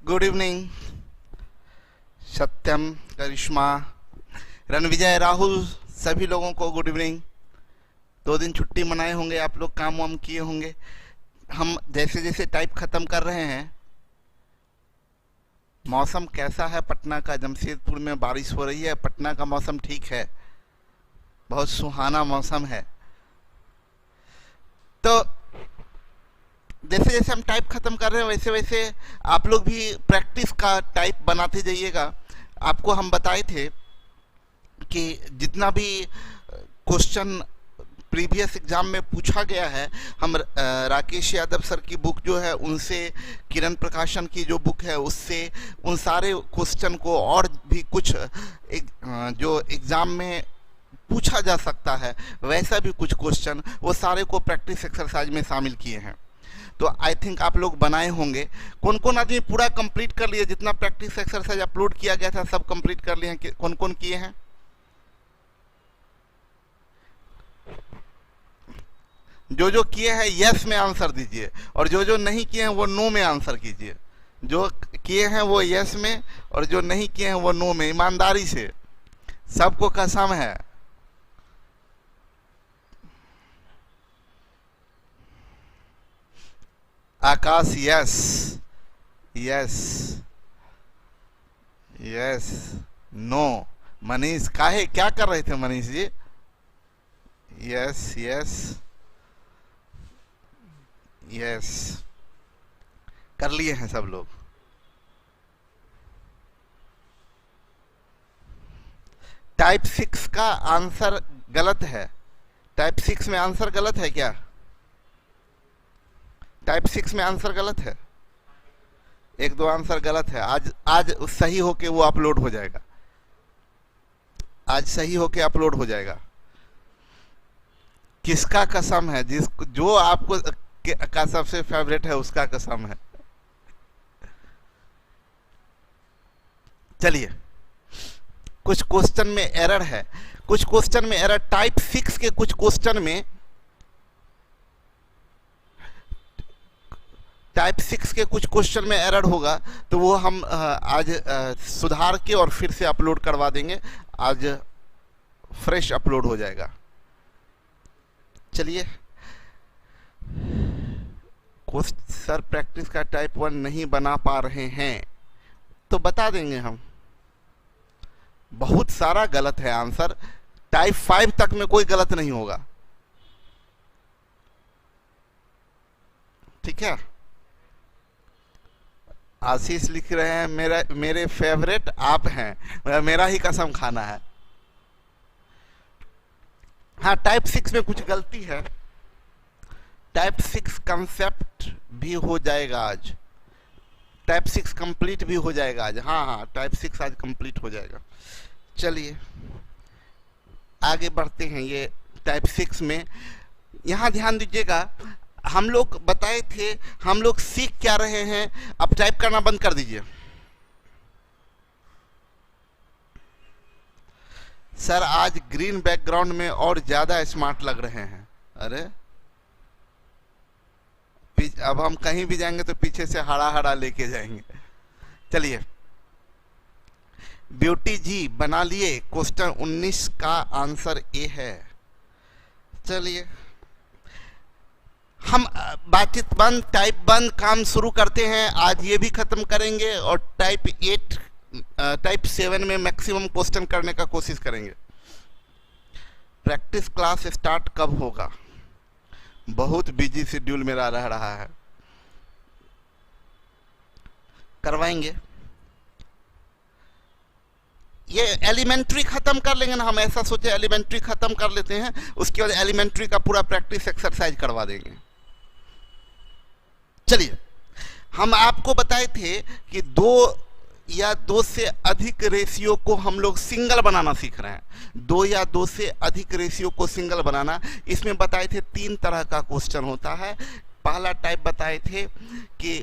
Good evening सत्यम, करिश्मा, रणविजय, राहुल, सभी लोगों को गुड इवनिंग। 2 दिन छुट्टी मनाए होंगे आप लोग, काम वाम किए होंगे। हम जैसे जैसे टाइप ख़त्म कर रहे हैं। मौसम कैसा है पटना का? जमशेदपुर में बारिश हो रही है, पटना का मौसम ठीक है, बहुत सुहाना मौसम है। तो जैसे जैसे हम टाइप ख़त्म कर रहे हैं वैसे वैसे आप लोग भी प्रैक्टिस का टाइप बनाते जाइएगा। आपको हम बताए थे कि जितना भी क्वेश्चन प्रीवियस एग्जाम में पूछा गया है, हम राकेश यादव सर की बुक जो है उनसे, किरण प्रकाशन की जो बुक है उससे, उन सारे क्वेश्चन को और भी कुछ जो एग्ज़ाम में पूछा जा सकता है वैसा भी कुछ क्वेश्चन, वो सारे को प्रैक्टिस एक्सरसाइज में शामिल किए हैं। तो आई थिंक आप लोग बनाए होंगे। कौन कौन आदमी पूरा कंप्लीट कर लिए? जितना प्रैक्टिस एक्सरसाइज अपलोड किया गया था सब कंप्लीट कर लिए हैं? कौन कौन किए हैं? जो जो किए हैं यस में आंसर दीजिए, और जो जो नहीं किए हैं वो नो में आंसर कीजिए। जो किए हैं वो यस में, और जो नहीं किए हैं वो नो में। ईमानदारी से, सबको कसम है। Akash yes, yes, yes, no. Manish, काहे क्या कर रहे थे Manish ji? Yes, yes, yes, कर लिए हैं सब लोग। टाइप 6 का आंसर गलत है। टाइप 6 में आंसर गलत है क्या? टाइप 6 में आंसर गलत है। 1-2 आंसर गलत है। आज सही होके वो अपलोड हो जाएगा। आज सही होके अपलोड हो जाएगा। किसका कसम है? जो आपको का सबसे फेवरेट है उसका कसम है। चलिए, कुछ क्वेश्चन में एरर है। कुछ क्वेश्चन में एरर, टाइप 6 के कुछ क्वेश्चन में, टाइप 6 के कुछ क्वेश्चन में एरर होगा, तो वो हम आज सुधार के और फिर से अपलोड करवा देंगे। आज फ्रेश अपलोड हो जाएगा। चलिए, सर प्रैक्टिस का टाइप 1 नहीं बना पा रहे हैं तो बता देंगे हम। बहुत सारा गलत है आंसर। टाइप 5 तक में कोई गलत नहीं होगा, ठीक है। आशीष लिख रहे हैं मेरे फेवरेट आप हैं, मेरा ही कसम खाना है। हाँ, टाइप 6 में कुछ गलती है। टाइप 6 कंसेप्ट भी हो जाएगा आज। टाइप 6 कंप्लीट भी हो जाएगा आज। हाँ, टाइप 6 आज कंप्लीट हो जाएगा। चलिए आगे बढ़ते हैं। ये टाइप 6 में यहाँ ध्यान दीजिएगा, हम लोग बताए थे, हम लोग सीख क्या रहे हैं। अब टाइप करना बंद कर दीजिए। सर आज ग्रीन बैकग्राउंड में और ज्यादा स्मार्ट लग रहे हैं। अरे अब हम कहीं भी जाएंगे तो पीछे से हरा हरा लेके जाएंगे। चलिए, ब्यूटी जी बना लिए। क्वेश्चन 19 का आंसर ए है। चलिए, हम बातचीत बंद, टाइप बंद, काम शुरू करते हैं। आज ये भी खत्म करेंगे और टाइप 7 में मैक्सिमम क्वेश्चन करने का कोशिश करेंगे। प्रैक्टिस क्लास स्टार्ट कब होगा? बहुत बिजी शेड्यूल मेरा रह रहा है, करवाएंगे। ये एलिमेंट्री खत्म कर लेंगे ना हम, ऐसा सोचे एलिमेंट्री खत्म कर लेते हैं, उसके बाद एलिमेंट्री का पूरा प्रैक्टिस एक्सरसाइज करवा देंगे। चलिए, हम आपको बताए थे कि 2 या 2 से अधिक रेशियो को हम लोग सिंगल बनाना सीख रहे हैं। 2 या 2 से अधिक रेशियो को सिंगल बनाना, इसमें बताए थे 3 तरह का क्वेश्चन होता है। पहला टाइप बताए थे कि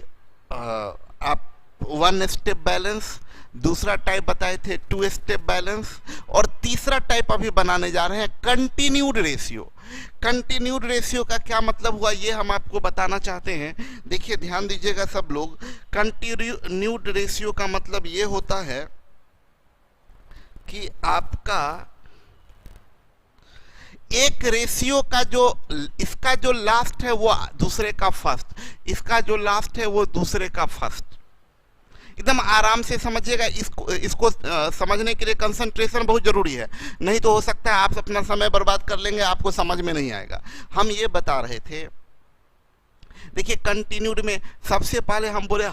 आप 1 स्टेप बैलेंस, दूसरा टाइप बताए थे टू स्टेप बैलेंस, और तीसरा टाइप अभी बनाने जा रहे हैं कंटिन्यूड रेशियो। कंटिन्यूड रेशियो का क्या मतलब हुआ ये हम आपको बताना चाहते हैं। देखिए ध्यान दीजिएगा सब लोग, कंटिन्यूड रेशियो का मतलब ये होता है कि आपका एक रेशियो का जो इसका जो लास्ट है वो दूसरे का फर्स्ट, इसका जो लास्ट है वो दूसरे का फर्स्ट। एकदम आराम से समझिएगा, इसको समझने के लिए कंसंट्रेशन बहुत जरूरी है, नहीं तो हो सकता है आप अपना समय बर्बाद कर लेंगे, आपको समझ में नहीं आएगा। हम ये बता रहे थे, देखिए कंटिन्यूड में सबसे पहले हम बोले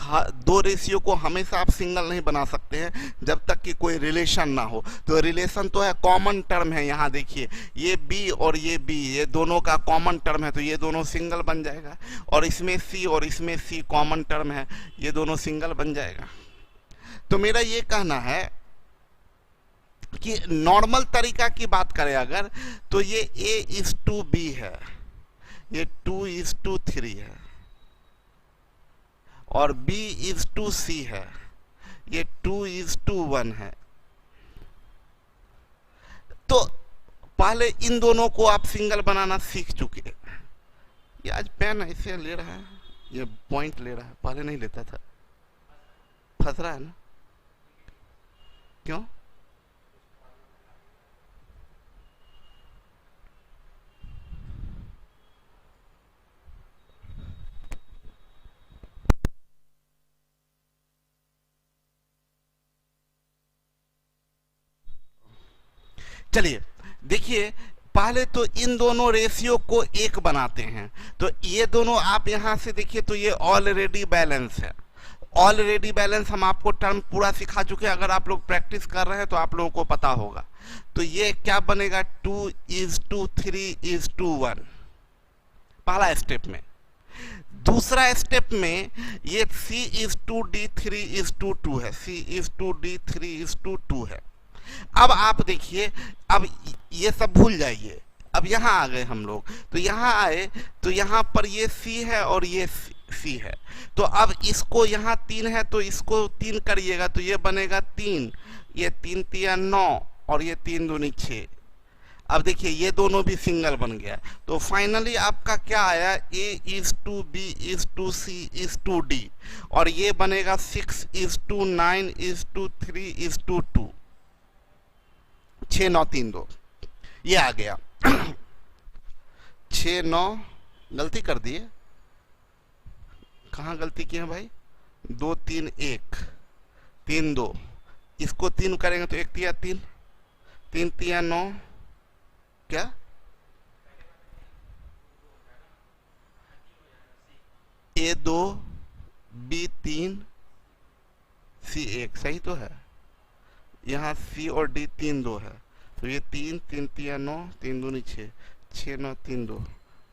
दो रेशियो को हमेशा आप सिंगल नहीं बना सकते हैं जब तक कि कोई रिलेशन ना हो। तो रिलेशन तो है, कॉमन टर्म है, यहाँ देखिए ये बी और ये बी, ये दोनों का कॉमन टर्म है, तो ये दोनों सिंगल बन जाएगा। और इसमें सी और इसमें सी कॉमन टर्म है, ये दोनों सिंगल बन जाएगा। तो मेरा ये कहना है कि नॉर्मल तरीका की बात करें अगर, तो ये A:B है, ये 2:3 है, और B:C है, ये 2:1 है। तो पहले इन दोनों को आप सिंगल बनाना सीख चुके हैं। ये आज पेन ऐसे ले रहा है, ये पॉइंट ले रहा है, पहले नहीं लेता था, फंस रहा है ना, क्यों? चलिए देखिए, पहले तो इन दोनों रेशियो को एक बनाते हैं। तो ये दोनों आप यहां से देखिए, तो ये ऑलरेडी बैलेंस है। ऑलरेडी बैलेंस हम आपको टर्म पूरा सिखा चुके हैं, अगर आप लोग प्रैक्टिस कर रहे हैं तो आप लोगों को पता होगा। तो ये क्या बनेगा, 2:3:1 पहला स्टेप में। दूसरा स्टेप में ये C:2D3:2 है, C:2D3:2 है। अब आप देखिए, अब ये सब भूल जाइए, अब यहां आ गए हम लोग। तो यहां आए तो यहां पर ये C है और ये C है। तो अब इसको यहां 3 है तो इसको 3 करिएगा, तो ये बनेगा 3, ये 3×3=9 और ये 3×2 6। अब देखिए ये दोनों भी सिंगल बन गया। तो फाइनली आपका क्या आया, A:2B:2C:2D, और ये बनेगा 6:9:3:2, 6:9:3:2, ये आ गया। 6:9 गलती कर दिए, कहाँ गलती किए हैं भाई, 2:3:1:3:2, इसको 3 करेंगे तो 1×3, 3×3=9, क्या A2 B3 C1 सही तो है। यहाँ C और D 3×2 है, तो ये 3×3=9, 3×2 6, 6×9:3:2।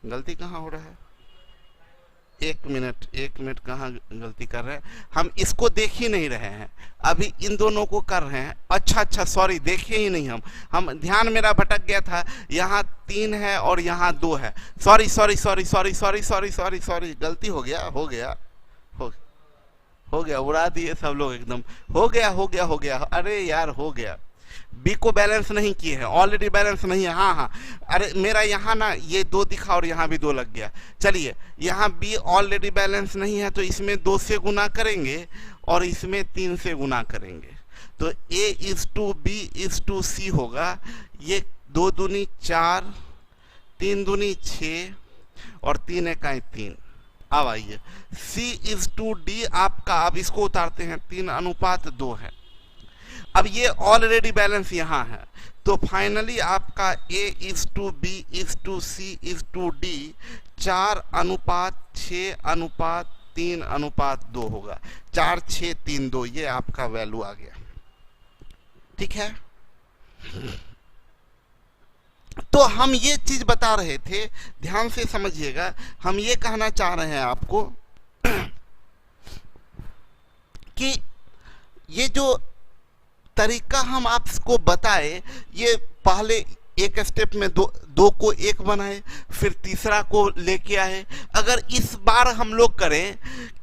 गलती कहाँ हो रहा है, एक मिनट कहाँ गलती कर रहे हैं हम, इसको देख ही नहीं रहे हैं, अभी इन दोनों को कर रहे हैं। अच्छा सॉरी, देखे ही नहीं हम ध्यान मेरा भटक गया था, यहाँ 3 है और यहाँ 2 है। सॉरी, गलती हो गया, उड़ा दिए सब लोग एकदम। हो गया, अरे यार हो गया। बी को बैलेंस नहीं किए हैं, ऑलरेडी बैलेंस नहीं है। हाँ, अरे मेरा यहाँ ना ये 2 दिखा और यहाँ भी 2 लग गया। चलिए यहाँ बी ऑलरेडी बैलेंस नहीं है, तो इसमें 2 से गुना करेंगे और इसमें 3 से गुना करेंगे, तो A:2B:2C होगा। ये 2×2 4, 3×2 6 और 3×1=3। अब आइए C:2D आपका, अब इसको उतारते हैं, 3:2 है। अब ये ऑलरेडी बैलेंस यहाँ है, तो फाइनली आपका A:2B:2C:2D 4:6:3:2 होगा। 4:6:3:2 ये आपका वैल्यू आ गया, ठीक है। तो हम ये चीज बता रहे थे, ध्यान से समझिएगा, हम ये कहना चाह रहे हैं आपको कि ये जो तरीका हम आपको बताए, ये पहले एक स्टेप में दो को एक बनाए, फिर तीसरा को लेके आए। अगर इस बार हम लोग करें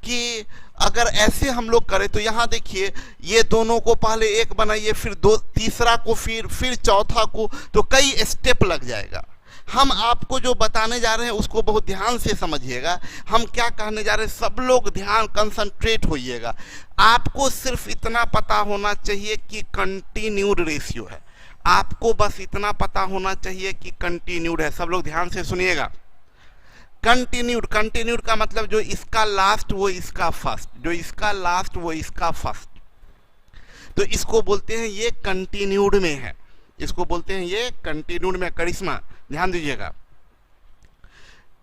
कि अगर ऐसे हम लोग करें तो यहाँ देखिए ये दोनों को पहले एक बनाइए, फिर दो तीसरा को, फिर चौथा को, तो कई स्टेप लग जाएगा। हम आपको जो बताने जा रहे हैं उसको बहुत ध्यान से समझिएगा। हम क्या कहने जा रहे हैं, सब लोग ध्यान कंसंट्रेट होइएगा। आपको सिर्फ इतना पता होना चाहिए कि कंटिन्यूड रेशियो है। आपको बस इतना पता होना चाहिए कि कंटिन्यूड है। सब लोग ध्यान से सुनिएगा। कंटिन्यूड का मतलब जो इसका लास्ट वो इसका फर्स्ट, जो इसका लास्ट वो इसका फर्स्ट, तो इसको बोलते हैं ये कंटिन्यूड में है। इसको बोलते हैं ये कंटिन्यूड में। करिश्मा ध्यान दीजिएगा,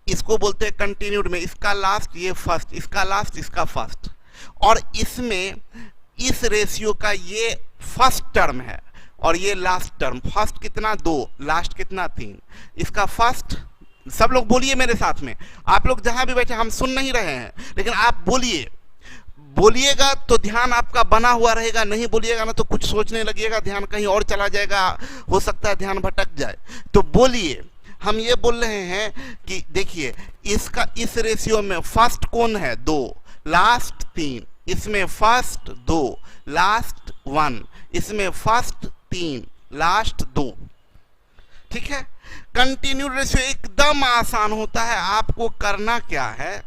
इसको बोलते हैं कंटिन्यूड में। इसका लास्ट ये फर्स्ट, इसका लास्ट इसका फर्स्ट, और इसमें इस रेशियो का ये फर्स्ट टर्म है और ये लास्ट टर्म। फर्स्ट कितना 2, लास्ट कितना 3। इसका फर्स्ट, सब लोग बोलिए मेरे साथ में। आप लोग जहां भी बैठे, हम सुन नहीं रहे हैं, लेकिन आप बोलिए। बोलिएगा तो ध्यान आपका बना हुआ रहेगा, नहीं बोलिएगा ना तो कुछ सोचने लगिएगा, ध्यान कहीं और चला जाएगा, हो सकता है ध्यान भटक जाए। तो बोलिए। हम ये बोल रहे हैं कि देखिए इसका, इस रेशियो में फर्स्ट कौन है 2, लास्ट 3, इसमें फर्स्ट 2, लास्ट 1, इसमें फर्स्ट 3, लास्ट 2। ठीक है। कंटिन्यूड रेशियो एकदम आसान होता है। आपको करना क्या है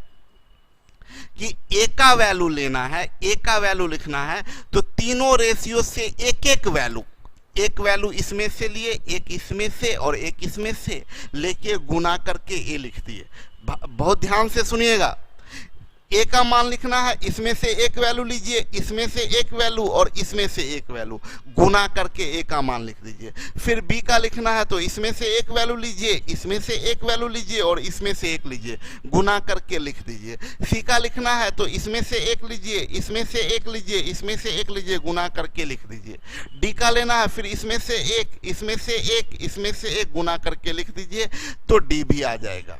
कि ए का वैल्यू लेना है, ए का वैल्यू लिखना है, तो तीनों रेशियो से एक वैल्यू इसमें से लिए, एक इसमें से और एक इसमें से लेके गुना करके ए लिख दिए। बहुत ध्यान से सुनिएगा। ए का मान लिखना है, इसमें से एक वैल्यू लीजिए, इसमें से एक वैल्यू और इसमें से एक वैल्यू, गुना करके ए का मान लिख दीजिए। फिर बी का लिखना है तो इसमें से एक वैल्यू लीजिए, इसमें से एक वैल्यू लीजिए और इसमें से एक लीजिए, गुना करके लिख दीजिए। सी का लिखना है तो इसमें से एक लीजिए, इसमें से एक लीजिए, इसमें से एक लीजिए, गुना करके लिख दीजिए। डी का लेना है, फिर इसमें से एक, इसमें से एक, इसमें से एक, गुना करके लिख दीजिए, तो डी भी आ जाएगा।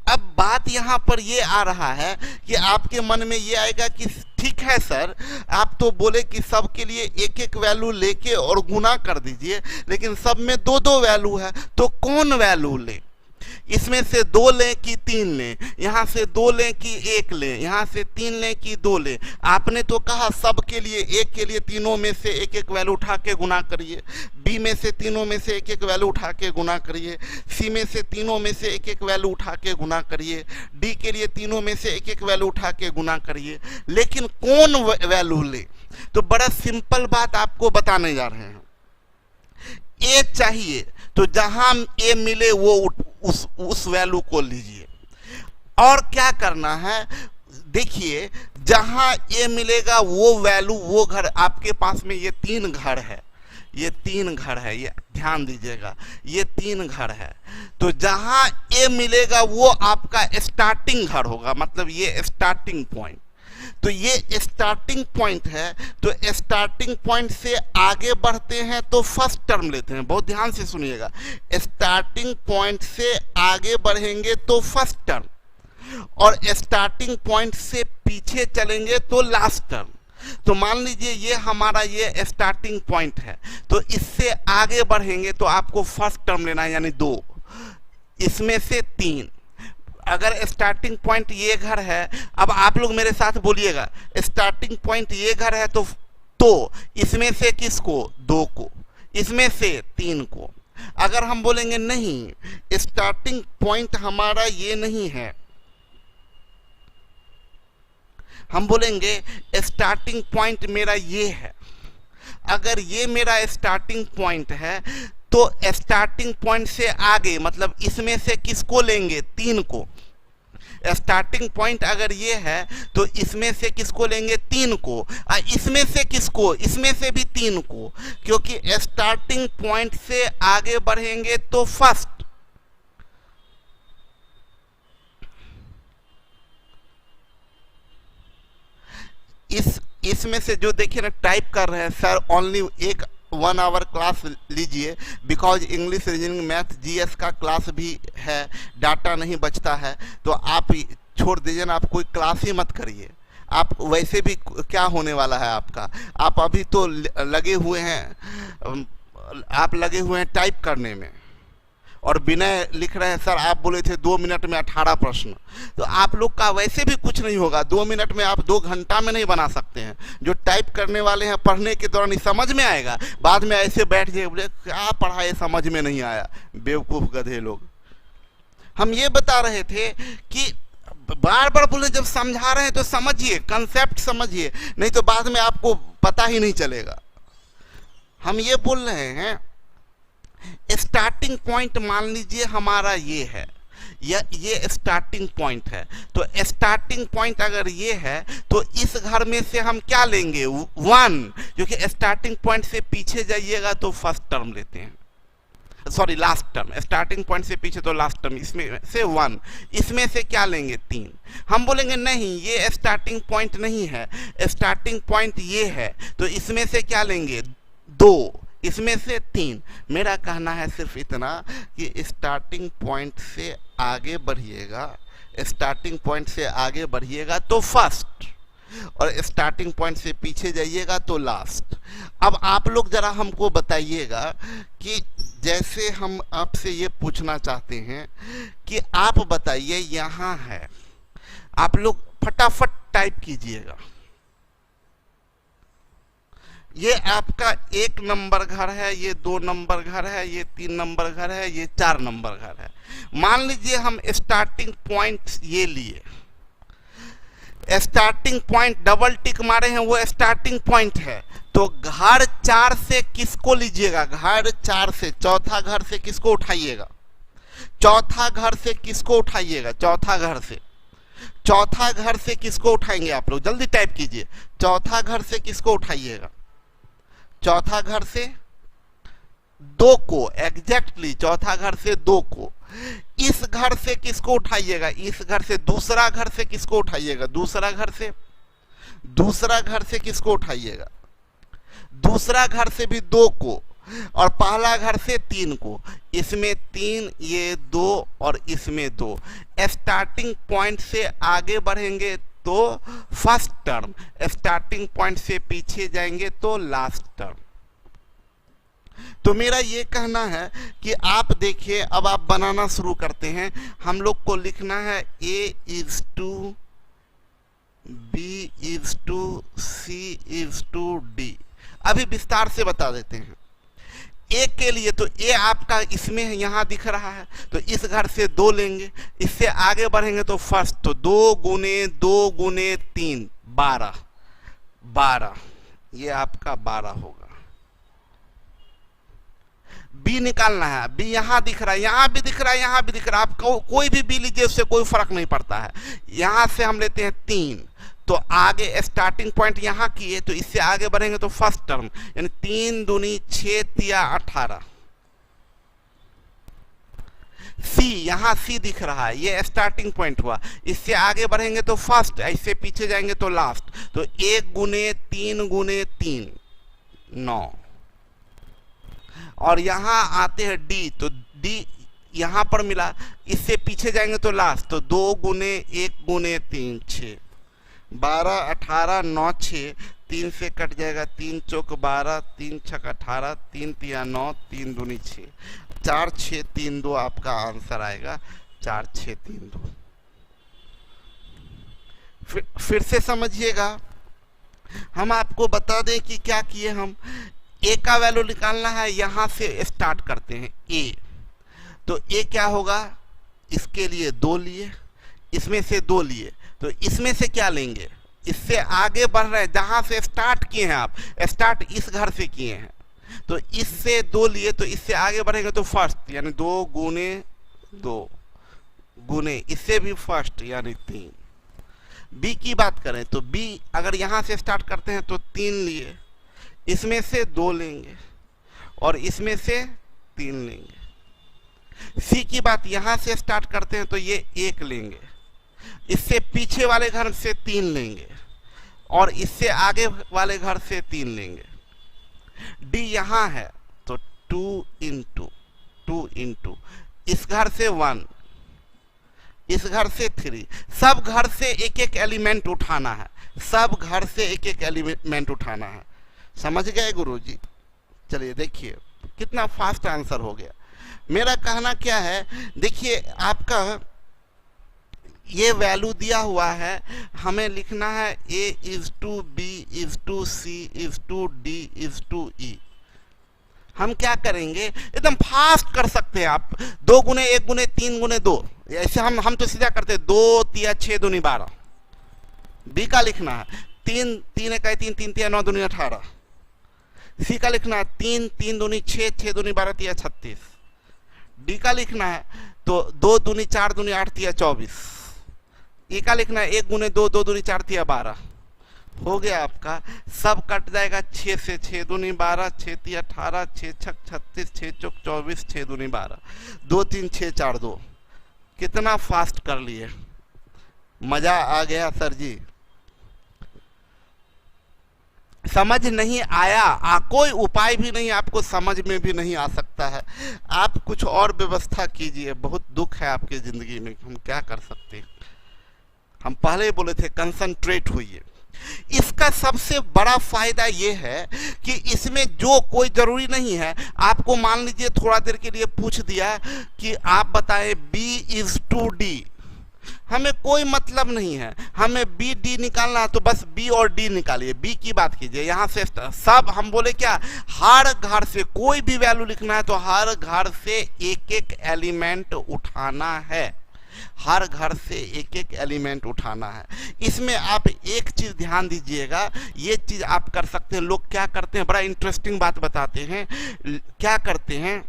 अब बात यहां पर ये आ रहा है कि आपके मन में ये आएगा कि ठीक है सर, आप तो बोले कि सब के लिए एक एक वैल्यू लेके और गुना कर दीजिए, लेकिन सब में दो दो वैल्यू है, तो कौन वैल्यू ले? इसमें से 2 लें कि 3 लें, यहाँ से 2 लें कि 1 लें, यहाँ से 3 लें कि 2 लें? आपने तो कहा सब के लिए, एक के लिए तीनों में से एक एक वैल्यू उठा के गुना करिए, बी में से तीनों में से एक एक वैल्यू उठा के गुना करिए, सी में से तीनों में से एक एक वैल्यू उठा के गुना करिए, डी के लिए तीनों में से एक एक वैल्यू उठा के गुना करिए, लेकिन कौन वैल्यू ले? तो बड़ा सिंपल बात आपको बताने जा रहे हैं। ए चाहिए तो जहां ए मिले वो उस वैल्यू को लीजिए। और क्या करना है, देखिए जहां ए मिलेगा वो वैल्यू, वो घर, आपके पास में ये 3 घर है, ये 3 घर है, ये ध्यान दीजिएगा, ये 3 घर है। तो जहां ए मिलेगा वो आपका स्टार्टिंग घर होगा, मतलब ये स्टार्टिंग पॉइंट। तो ये स्टार्टिंग पॉइंट है, तो स्टार्टिंग पॉइंट से आगे बढ़ते हैं तो फर्स्ट टर्म लेते हैं। बहुत ध्यान से सुनिएगा, स्टार्टिंग पॉइंट से आगे बढ़ेंगे तो फर्स्ट टर्म, और स्टार्टिंग पॉइंट से पीछे चलेंगे तो लास्ट टर्म। तो मान लीजिए ये हमारा ये स्टार्टिंग पॉइंट है, तो इससे आगे बढ़ेंगे तो आपको फर्स्ट टर्म लेना है, यानी 2, इसमें से 3। अगर स्टार्टिंग पॉइंट ये घर है, अब आप लोग मेरे साथ बोलिएगा, स्टार्टिंग पॉइंट ये घर है तो इसमें से किसको? 2 को, इसमें से 3 को। अगर हम बोलेंगे नहीं, स्टार्टिंग पॉइंट हमारा ये नहीं है, हम बोलेंगे स्टार्टिंग पॉइंट मेरा ये है। अगर ये मेरा स्टार्टिंग पॉइंट है तो स्टार्टिंग पॉइंट से आगे, मतलब इसमें से किसको लेंगे? 3 को। स्टार्टिंग पॉइंट अगर ये है तो इसमें से किसको लेंगे? 3 को। इसमें से किसको? इसमें से भी 3 को, क्योंकि स्टार्टिंग पॉइंट से आगे बढ़ेंगे तो फर्स्ट। इसमें से जो देखिए ना टाइप कर रहे हैं सर, ओनली एक 1 आवर क्लास लीजिए, because English, reasoning, math, GS का क्लास भी है, डाटा नहीं बचता है, तो आप छोड़ दीजिए ना, आप कोई क्लास ही मत करिए। आप वैसे भी क्या होने वाला है आपका, आप अभी तो लगे हुए हैं, आप लगे हुए हैं टाइप करने में। और विनय लिख रहे हैं सर आप बोले थे 2 मिनट में 18 प्रश्न। तो आप लोग का वैसे भी कुछ नहीं होगा, 2 मिनट में आप 2 घंटा में नहीं बना सकते हैं। जो टाइप करने वाले हैं पढ़ने के दौरान समझ में आएगा, बाद में ऐसे बैठ जाए बोले क्या पढ़ा ये समझ में नहीं आया, बेवकूफ गधे लोग। हम ये बता रहे थे कि बार बार बोले जब समझा रहे हैं तो समझिए, कंसेप्ट समझिए, नहीं तो बाद में आपको पता ही नहीं चलेगा। हम ये बोल रहे हैं स्टार्टिंग पॉइंट मान लीजिए हमारा ये है, ये स्टार्टिंग पॉइंट है। तो स्टार्टिंग पॉइंट अगर ये है तो इस घर में से हम क्या लेंगे 1, क्योंकि स्टार्टिंग पॉइंट से पीछे जाइएगा तो फर्स्ट टर्म लेते हैं, sorry last term, starting point से पीछे तो लास्ट टर्म, इसमें से 1, इसमें से क्या लेंगे 3। हम बोलेंगे नहीं ये स्टार्टिंग पॉइंट नहीं है, स्टार्टिंग पॉइंट ये है, तो इसमें से क्या लेंगे 2, इसमें से 3। मेरा कहना है सिर्फ इतना कि स्टार्टिंग पॉइंट से आगे बढ़िएगा, स्टार्टिंग पॉइंट से आगे बढ़िएगा तो फर्स्ट, और स्टार्टिंग पॉइंट से पीछे जाइएगा तो लास्ट। अब आप लोग जरा हमको बताइएगा कि जैसे हम आपसे ये पूछना चाहते हैं कि आप बताइए यहाँ है, आप लोग फटाफट टाइप कीजिएगा, ये आपका 1 नंबर घर है, ये 2 नंबर घर है, ये 3 नंबर घर है, ये 4 नंबर घर है। मान लीजिए हम स्टार्टिंग पॉइंट ये लिए, स्टार्टिंग पॉइंट डबल टिक मारे हैं वो स्टार्टिंग पॉइंट है, तो घर 4 से किसको लीजिएगा, घर 4 से चौथा घर से किसको उठाइएगा, चौथा घर से किसको उठाइएगा, चौथा घर से, चौथा घर से किसको उठाएंगे आप लोग, जल्दी टाइप कीजिए, चौथा घर से किसको उठाइएगा, चौथा घर से 2 को, एग्जैक्टली चौथा घर से 2 को। इस घर से किसको उठाइएगा, इस घर से, दूसरा घर से किसको उठाइएगा, दूसरा घर से, दूसरा घर से किसको उठाइएगा, दूसरा घर से भी 2 को, और पहला घर से 3 को, इसमें 3, ये 2 और इसमें 2। स्टार्टिंग पॉइंट से आगे बढ़ेंगे तो फर्स्ट टर्म, स्टार्टिंग पॉइंट से पीछे जाएंगे तो लास्ट टर्म। तो मेरा ये कहना है कि आप देखिए, अब आप बनाना शुरू करते हैं। हम लोग को लिखना है A is to B is to C is to D। अभी विस्तार से बता देते हैं। ए के लिए तो ए आपका इसमें यहाँ दिख रहा है, तो इस घर से 2 लेंगे, इससे आगे बढ़ेंगे तो फर्स्ट, तो 2 गुने 2 गुने 3 12, 12, ये आपका 12 होगा। बी निकालना है, बी यहाँ दिख रहा है, यहाँ भी दिख रहा है, यहाँ भी दिख रहा है, आप कोई भी बी लीजिए उससे कोई फर्क नहीं पड़ता है। यहाँ से हम लेते हैं 3, तो आगे स्टार्टिंग पॉइंट यहाँ किए, तो इससे आगे बढ़ेंगे तो फर्स्ट टर्म, यानी 3 दूनी 6 तिया 18। सी, यहाँ सी दिख रहा है, ये स्टार्टिंग पॉइंट हुआ, इससे आगे बढ़ेंगे तो फर्स्ट, इससे पीछे जाएंगे तो लास्ट, तो 1 गुने 3 गुने 3 9। और यहाँ आते हैं डी, तो डी यहाँ पर मिला, इससे पीछे जाएंगे तो लास्ट, तो 2 गुने 1 गुने 3 6, 12 18 9 6, 3 से कट जाएगा, 3 चौक 12, 3 छक 18, 3 तिया 9, 3 दूनी 6, 4 6 3 2 आपका आंसर आएगा, 4 6 3 2। फिर से समझिएगा, हम आपको बता दें कि क्या किए हम। ए का वैल्यू निकालना है, यहां से स्टार्ट करते हैं ए, तो ए क्या होगा, इसके लिए 2 लिए, इसमें से 2 लिए, तो इसमें से क्या लेंगे, इससे आगे बढ़ रहे हैं, जहां से स्टार्ट किए हैं आप, स्टार्ट इस घर से किए हैं, तो इससे 2 लिए, तो इससे आगे बढ़ेंगे तो फर्स्ट, यानी 2 गुने 2 गुने, इससे भी फर्स्ट यानी 3। बी की बात करें तो बी अगर यहां से स्टार्ट करते हैं तो 3 लिए, इसमें से 2 लेंगे और इसमें से 3 लेंगे। सी की बात, यहां से स्टार्ट करते हैं तो ये 1 लेंगे, इससे पीछे वाले घर से 3 लेंगे और इससे आगे वाले घर से 3 लेंगे। डी यहां है तो 2 इंटू, इस घर से 1, इस घर से 3, सब घर से एक एक एलिमेंट उठाना है, सब घर से एक एक एलिमेंट उठाना है। समझ गए गुरुजी? चलिए देखिए कितना फास्ट आंसर हो गया। मेरा कहना क्या है, देखिए आपका ये वैल्यू दिया हुआ है, हमें लिखना है a is to b is to c is to d is to e. हम क्या करेंगे, एकदम फास्ट कर सकते हैं आप, 2 गुने 1 गुने 3 गुने 2, ऐसे हम तो सीधा करते हैं, 2 तिया 6 दूनी 12। बी का लिखना है 3 3 1 3 3 तिया 9 दूनी 18। सी का लिखना है 3 3 दूनी 6 6 दूनी 12 तिया 36। डी का लिखना है तो 2 दूनी 4 दूनी 8 तिया 24। ई का लिखना है 1 गुने 2 2 दूनी 4 तिया 12। हो गया आपका, सब कट जाएगा 6 से, 6 दूनी 12 6 तिया 18 6 छक 36 6 चौक 24 6 दूनी 12 2 3 6 4 2। कितना फास्ट कर लिए, मजा आ गया सर जी। समझ नहीं आया, कोई उपाय भी नहीं, आपको समझ में भी नहीं आ सकता है, आप कुछ और व्यवस्था कीजिए। बहुत दुख है आपकी जिंदगी में, हम क्या कर सकते हैं। हम पहले ही बोले थे कंसंट्रेट होइए। इसका सबसे बड़ा फायदा ये है कि इसमें जो कोई जरूरी नहीं है, आपको मान लीजिए थोड़ा देर के लिए पूछ दिया कि आप बताएं B इज टू D, हमें कोई मतलब नहीं है, हमें B D निकालना है तो बस B और D निकालिए, B की बात कीजिए, यहाँ से सब हम बोले क्या, हर घर से कोई भी वैल्यू लिखना है तो हर घर से एक एक एलिमेंट उठाना है, हर घर से एक एक एलिमेंट उठाना है। इसमें आप एक चीज ध्यान दीजिएगा, ये चीज आप कर सकते हैं। लोग क्या करते हैं, बड़ा इंटरेस्टिंग बात बताते हैं, क्या करते हैं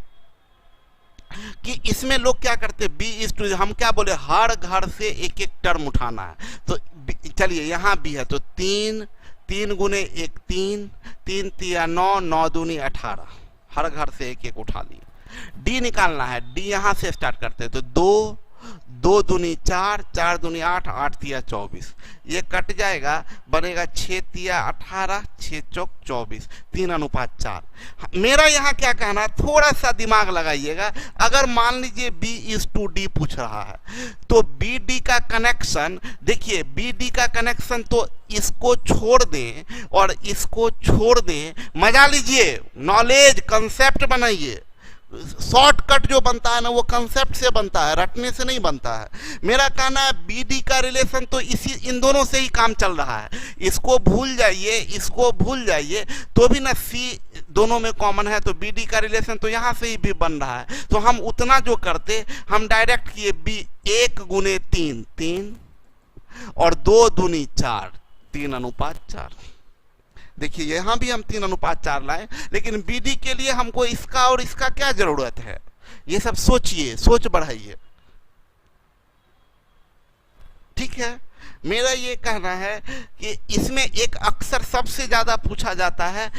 कि इसमें लोग क्या करते हैं, बी इज टू, हम क्या बोले, हर घर से एक एक टर्म उठाना है। तो चलिए यहाँ बी है तो 3 3 गुने 1 3 3 तिया 9 9 दूनी 18, हर घर से एक एक उठा लिए। डी निकालना है, डी यहाँ से स्टार्ट करते हैं तो 2 2 दूनी 4 4 दूनी 8 8 तिया 24, ये कट जाएगा, बनेगा 6 तिया 18 6 चौक 24 3:4। मेरा यहाँ क्या कहना, थोड़ा सा दिमाग लगाइएगा। अगर मान लीजिए B इज टू D पूछ रहा है तो बी डी का कनेक्शन, देखिए बी डी का कनेक्शन तो इसको छोड़ दें और इसको छोड़ दें, मजा लीजिए, नॉलेज कंसेप्ट बनाइए। शॉर्टकट जो बनता है ना वो कंसेप्ट से बनता है, रटने से नहीं बनता है। मेरा कहना है बीडी का रिलेशन तो इन दोनों से ही काम चल रहा है, इसको भूल जाइए इसको भूल जाइए, तो भी ना सी दोनों में कॉमन है, तो बीडी का रिलेशन तो यहाँ से ही भी बन रहा है। तो हम उतना जो करते, हम डायरेक्ट किए बी 1 गुने 3 3 और 2 दूनी 4 3:4। देखिए यहां भी हम 3:4 लाए, लेकिन बीडी के लिए हमको इसका और इसका क्या जरूरत है, ये सब सोचिए, सोच बढ़ाइए, ठीक है। मेरा ये कहना है कि इसमें एक अक्सर सबसे ज्यादा पूछा जाता है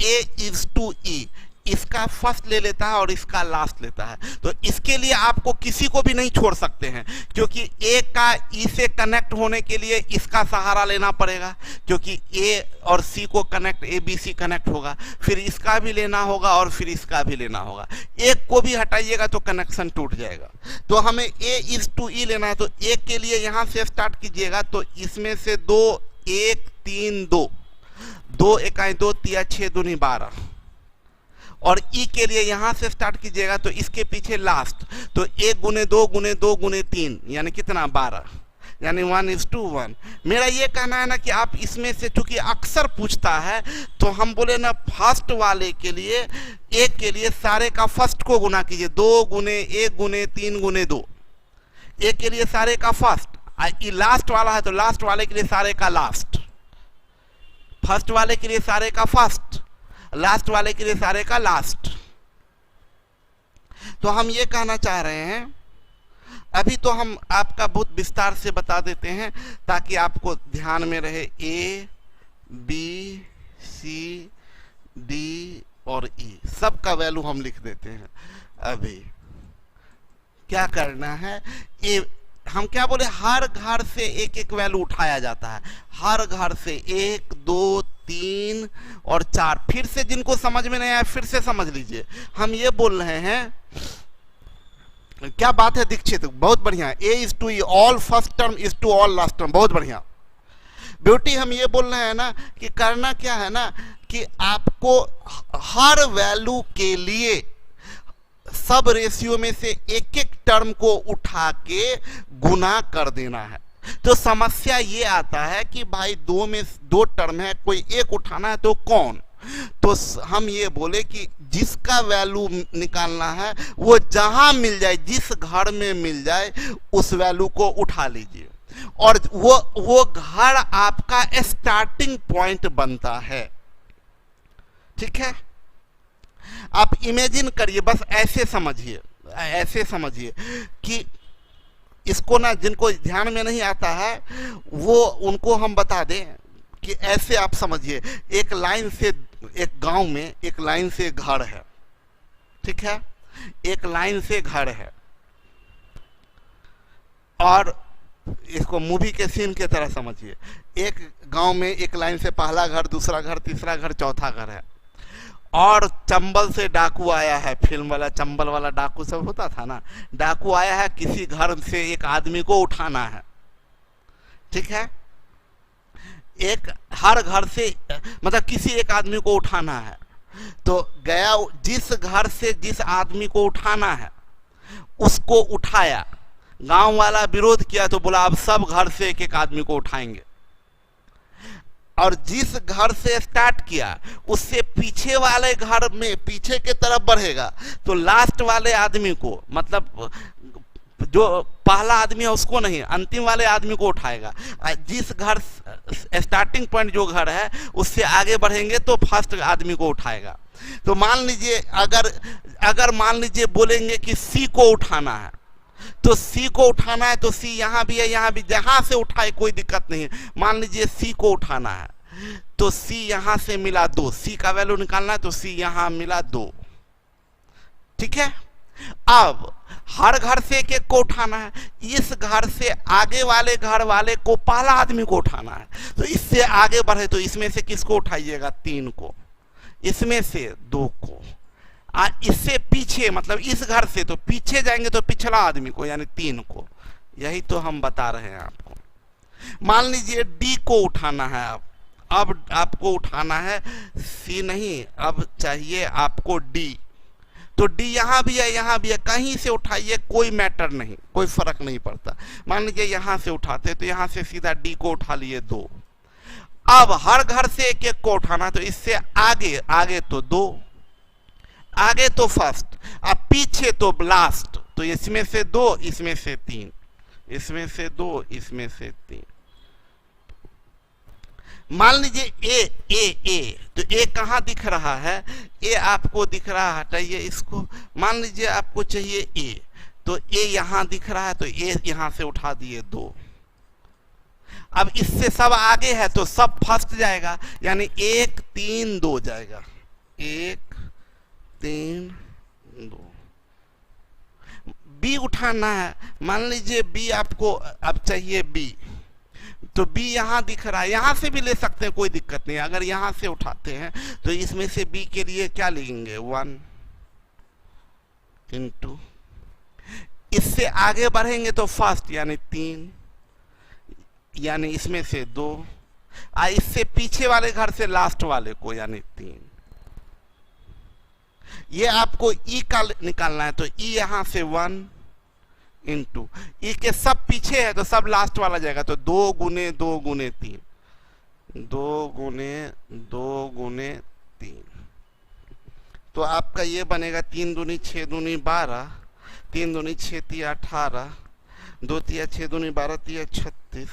A इज टू E, इसका फर्स्ट ले लेता है और इसका लास्ट लेता है। तो इसके लिए आपको किसी को भी नहीं छोड़ सकते हैं, क्योंकि A का E से कनेक्ट होने के लिए इसका सहारा लेना पड़ेगा, क्योंकि A और C को कनेक्ट ABC कनेक्ट होगा, फिर इसका भी लेना होगा और फिर इसका भी लेना होगा। एक को भी हटाइएगा तो कनेक्शन टूट जाएगा। तो हमें A इज टू E लेना है, तो A के लिए यहाँ से स्टार्ट कीजिएगा, तो इसमें से 2 1 3 2 2 1 2 तिया 6 दूनी 12, और ई के लिए यहां से स्टार्ट कीजिएगा तो इसके पीछे लास्ट, तो 1 गुने 2 गुने 2 गुने 3 यानी कितना 12, यानी 1 इज टू 1। मेरा ये कहना है ना कि आप इसमें से, चूंकि अक्सर पूछता है, तो हम बोले ना फर्स्ट वाले के लिए, एक के लिए सारे का फर्स्ट को गुना कीजिए, 2 गुने 1 गुने 3 गुने 2, एक के लिए सारे का फर्स्ट, ये लास्ट वाला है तो लास्ट वाले के लिए सारे का लास्ट, फर्स्ट वाले के लिए सारे का फर्स्ट, लास्ट वाले के लिए सारे का लास्ट। तो हम ये कहना चाह रहे हैं, अभी तो हम आपका बहुत विस्तार से बता देते हैं ताकि आपको ध्यान में रहे। A B C D और E सब का वैल्यू हम लिख देते हैं। अभी क्या करना है, हम क्या बोले, हर घर से एक एक वैल्यू उठाया जाता है, हर घर से 1 2 3 और 4। फिर से जिनको समझ में नहीं आया फिर से समझ लीजिए, हम ये बोल रहे हैं, क्या बात है दीक्षित, बहुत बढ़िया। A is to E, all first term is to all last term, बहुत बढ़िया ब्यूटी। हम ये बोल रहे हैं ना कि करना क्या है ना, कि आपको हर वैल्यू के लिए सब रेशियो में से एक एक टर्म को उठा के गुना कर देना है। तो समस्या ये आता है कि भाई दो में दो टर्म है, कोई एक उठाना है तो कौन? तो हम ये बोले कि जिसका वैल्यू निकालना है वो जहां मिल जाए, जिस घर में मिल जाए उस वैल्यू को उठा लीजिए, और वो घर आपका स्टार्टिंग पॉइंट बनता है। ठीक है, आप इमेजिन करिए, बस ऐसे समझिए कि इसको ना, जिनको ध्यान में नहीं आता है वो उनको हम बता दें कि ऐसे आप समझिए, एक लाइन से, एक गांव में एक लाइन से घर है। ठीक है, एक लाइन से घर है, और इसको मूवी के सीन की तरह समझिए। एक गांव में एक लाइन से पहला घर, दूसरा घर, तीसरा घर, चौथा घर है, और चंबल से डाकू आया है। फिल्म वाला चंबल वाला डाकू सब होता था ना, डाकू आया है, किसी घर से एक आदमी को उठाना है। ठीक है, एक हर घर से, मतलब किसी एक आदमी को उठाना है, तो गया, जिस घर से जिस आदमी को उठाना है उसको उठाया। गांव वाला विरोध किया तो बोला अब सब घर से एक एक आदमी को उठाएंगे, और जिस घर से स्टार्ट किया उससे पीछे वाले घर में पीछे के तरफ बढ़ेगा, तो लास्ट वाले आदमी को, मतलब जो पहला आदमी है उसको नहीं, अंतिम वाले आदमी को उठाएगा। जिस घर स्टार्टिंग पॉइंट जो घर है उससे आगे बढ़ेंगे तो फर्स्ट आदमी को उठाएगा। तो मान लीजिए, अगर मान लीजिए बोलेंगे कि सी को उठाना है, तो सी को उठाना है तो सी यहाँ भी है, यहाँ भी, जहां से उठाए कोई दिक्कत नहीं है। मान लीजिए सी को उठाना है तो सी यहां से मिला 2, सी का वैल्यू निकालना है तो सी यहां मिला 2। ठीक है, अब हर घर से एक एक को उठाना है, इस घर से आगे वाले घर वाले को पहला आदमी को उठाना है, तो इससे आगे बढ़े तो इसमें से किसको उठाइएगा? 3 को, इसमें से 2 को, इससे पीछे, मतलब इस घर से तो पीछे जाएंगे तो पिछला आदमी को, यानी 3 को। यही तो हम बता रहे हैं आपको। मान लीजिए डी को उठाना है, अब आपको उठाना है सी नहीं, अब चाहिए आपको डी। तो डी यहां भी है, यहां भी है, कहीं से उठाइए, कोई मैटर नहीं, कोई फर्क नहीं पड़ता। मान लीजिए यहां से उठाते तो यहां से सीधा डी को उठा लिए 2। अब हर घर से एक एक को उठाना, तो इससे आगे, आगे तो 2, आगे तो फर्स्ट, अब पीछे तो लास्ट, तो इसमें से 2, इसमें से 3, इसमें से 2, इसमें से 3। मान लीजिए ए, तो ए कहां दिख रहा है? ए आपको दिख रहा है, हटाइए इसको। मान लीजिए आपको चाहिए ए, तो ए यहां दिख रहा है, तो ए यहां से उठा दिए 2। अब इससे सब आगे है तो सब फर्स्ट जाएगा, यानी 1 3 2 जाएगा, 1 3 2। बी उठाना है, मान लीजिए बी आपको अब चाहिए बी, तो बी यहां दिख रहा है, यहां से भी ले सकते हैं, कोई दिक्कत नहीं। अगर यहां से उठाते हैं तो इसमें से बी के लिए क्या लिखेंगे? 1 इंटू, इससे आगे बढ़ेंगे तो फर्स्ट यानी 3, यानी इसमें से 2, इससे पीछे वाले घर से लास्ट वाले को यानी 3। ये आपको ई का निकालना है, तो ई यहां से 1 इंटू, ई के सब पीछे है तो सब लास्ट वाला जाएगा, तो 2 गुने 2 गुने 3, 2 गुने 2 गुने 3। तो आपका ये बनेगा 3 दूनी 6 दूनी 12, 3 दूनी 6 तिया 18, 2 तिया 6 दूनी 12 तिया 36,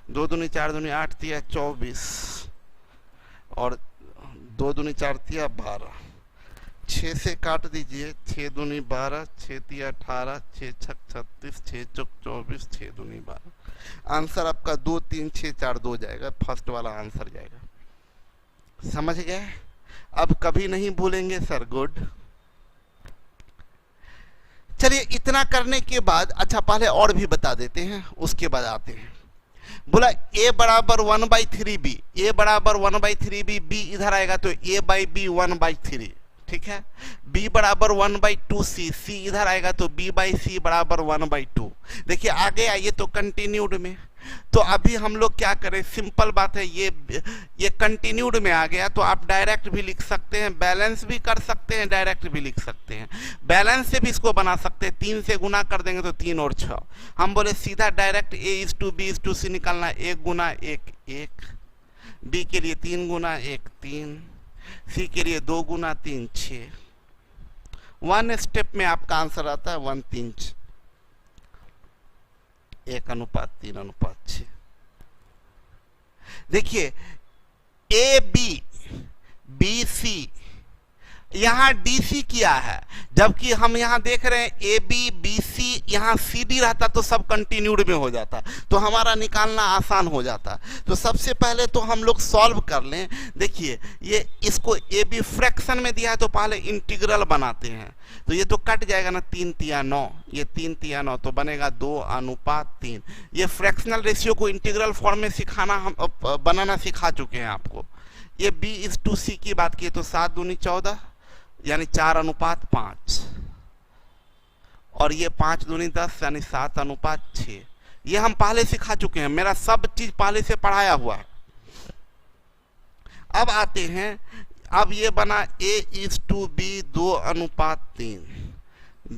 2 दूनी 4 दूनी 8 तिया 24, और 2 दूनी 4 तिया 12। 6 से काट दीजिए, 6 दूनी 12, 6 तिया 18, 6 छक 36, 6 चौक 24, 6 दूनी 12। आंसर आपका 2 3 6 4 2 जाएगा, फर्स्ट वाला आंसर जाएगा। समझ गए? अब कभी नहीं भूलेंगे सर, गुड। चलिए, इतना करने के बाद, अच्छा पहले और भी बता देते हैं, उसके बाद आते हैं। बोला a बराबर 1/3b, a बराबर 1/3b, b इधर आएगा तो a/b 1/3। ठीक है, b बराबर 1/2c, c इधर आएगा तो b/c बराबर 1/2। देखिए आगे आइए तो कंटिन्यूड में, तो अभी हम लोग क्या करें, सिंपल बात है, ये कंटिन्यूड में आ गया तो आप डायरेक्ट भी लिख सकते हैं, बैलेंस भी कर सकते हैं, डायरेक्ट भी लिख सकते हैं। बैलेंस से भी इसको बना सकते हैं, 3 से गुना कर देंगे तो 3 और 6। हम बोले सीधा डायरेक्ट A/B/C निकालना, 1 गुना 1 1, बी के लिए 3 गुना 1 3, सी के लिए 2 गुना 3 6। 1 स्टेप में आपका आंसर आता है 1 3 1:3:6। देखिए ABC यहां DC किया है, जबकि हम यहां देख रहे हैं ABBC, यहां CD रहता तो सब कंटिन्यूड में हो जाता, तो हमारा निकालना आसान हो जाता। तो सबसे पहले तो हम लोग सॉल्व कर लें। देखिए ये इसको AB फ्रैक्शन में दिया है तो पहले इंटीग्रल बनाते हैं, तो ये तो कट जाएगा ना, 3 तिया 9, ये 3 तिया 9 तो बनेगा 2:3। ये फ्रैक्शनल रेशियो को इंटीग्रल फॉर्म में सिखाना हम बनाना सिखा चुके हैं आपको। ये B/C की बात की तो 7 दूनी 14 यानी 4:5, और ये 5 दूनी 10 यानी 7:6। ये हम पहले सिखा चुके हैं, मेरा सब चीज पहले से पढ़ाया हुआ है। अब आते हैं, अब ये बना A/B 2:3,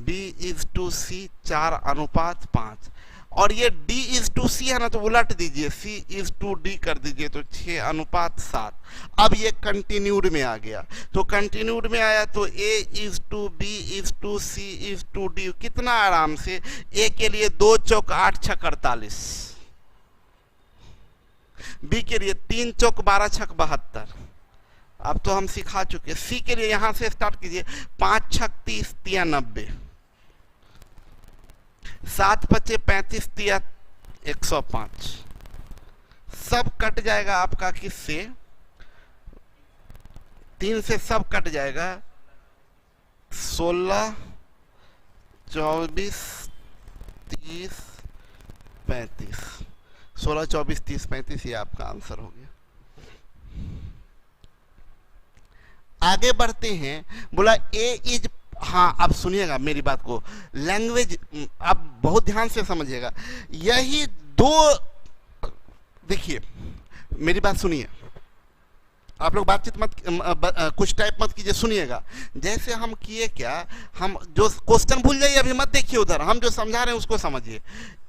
B/C 4:5, और ये D/C है ना तो उलट दीजिए, C/D कर दीजिए तो 6:7। अब ये कंटिन्यूड में आ गया, तो कंटिन्यूड में आया तो A/B/C/D कितना आराम से, A के लिए 2 चौक 8 6 48, B के लिए 3 चौक 12 6 72। अब तो हम सिखा चुके। सी के लिए यहां से स्टार्ट कीजिए, 5 6 30 तिया 90, 7 5 35 तिया 105। सब कट जाएगा आपका किससे, 3 से सब कट जाएगा, 16 24 30 35, 16 24 30 35, ये आपका आंसर हो गया। आगे बढ़ते हैं, बोला ए इज, हाँ अब सुनिएगा मेरी बात को, लैंग्वेज आप बहुत ध्यान से समझिएगा। यही दो, देखिए मेरी बात सुनिए, आप लोग बातचीत मत कुछ टाइप मत कीजिए, सुनिएगा। जैसे हम किए क्या, हम जो क्वेश्चन भूल जाइए, अभी मत देखिए उधर, हम जो समझा रहे हैं उसको समझिए।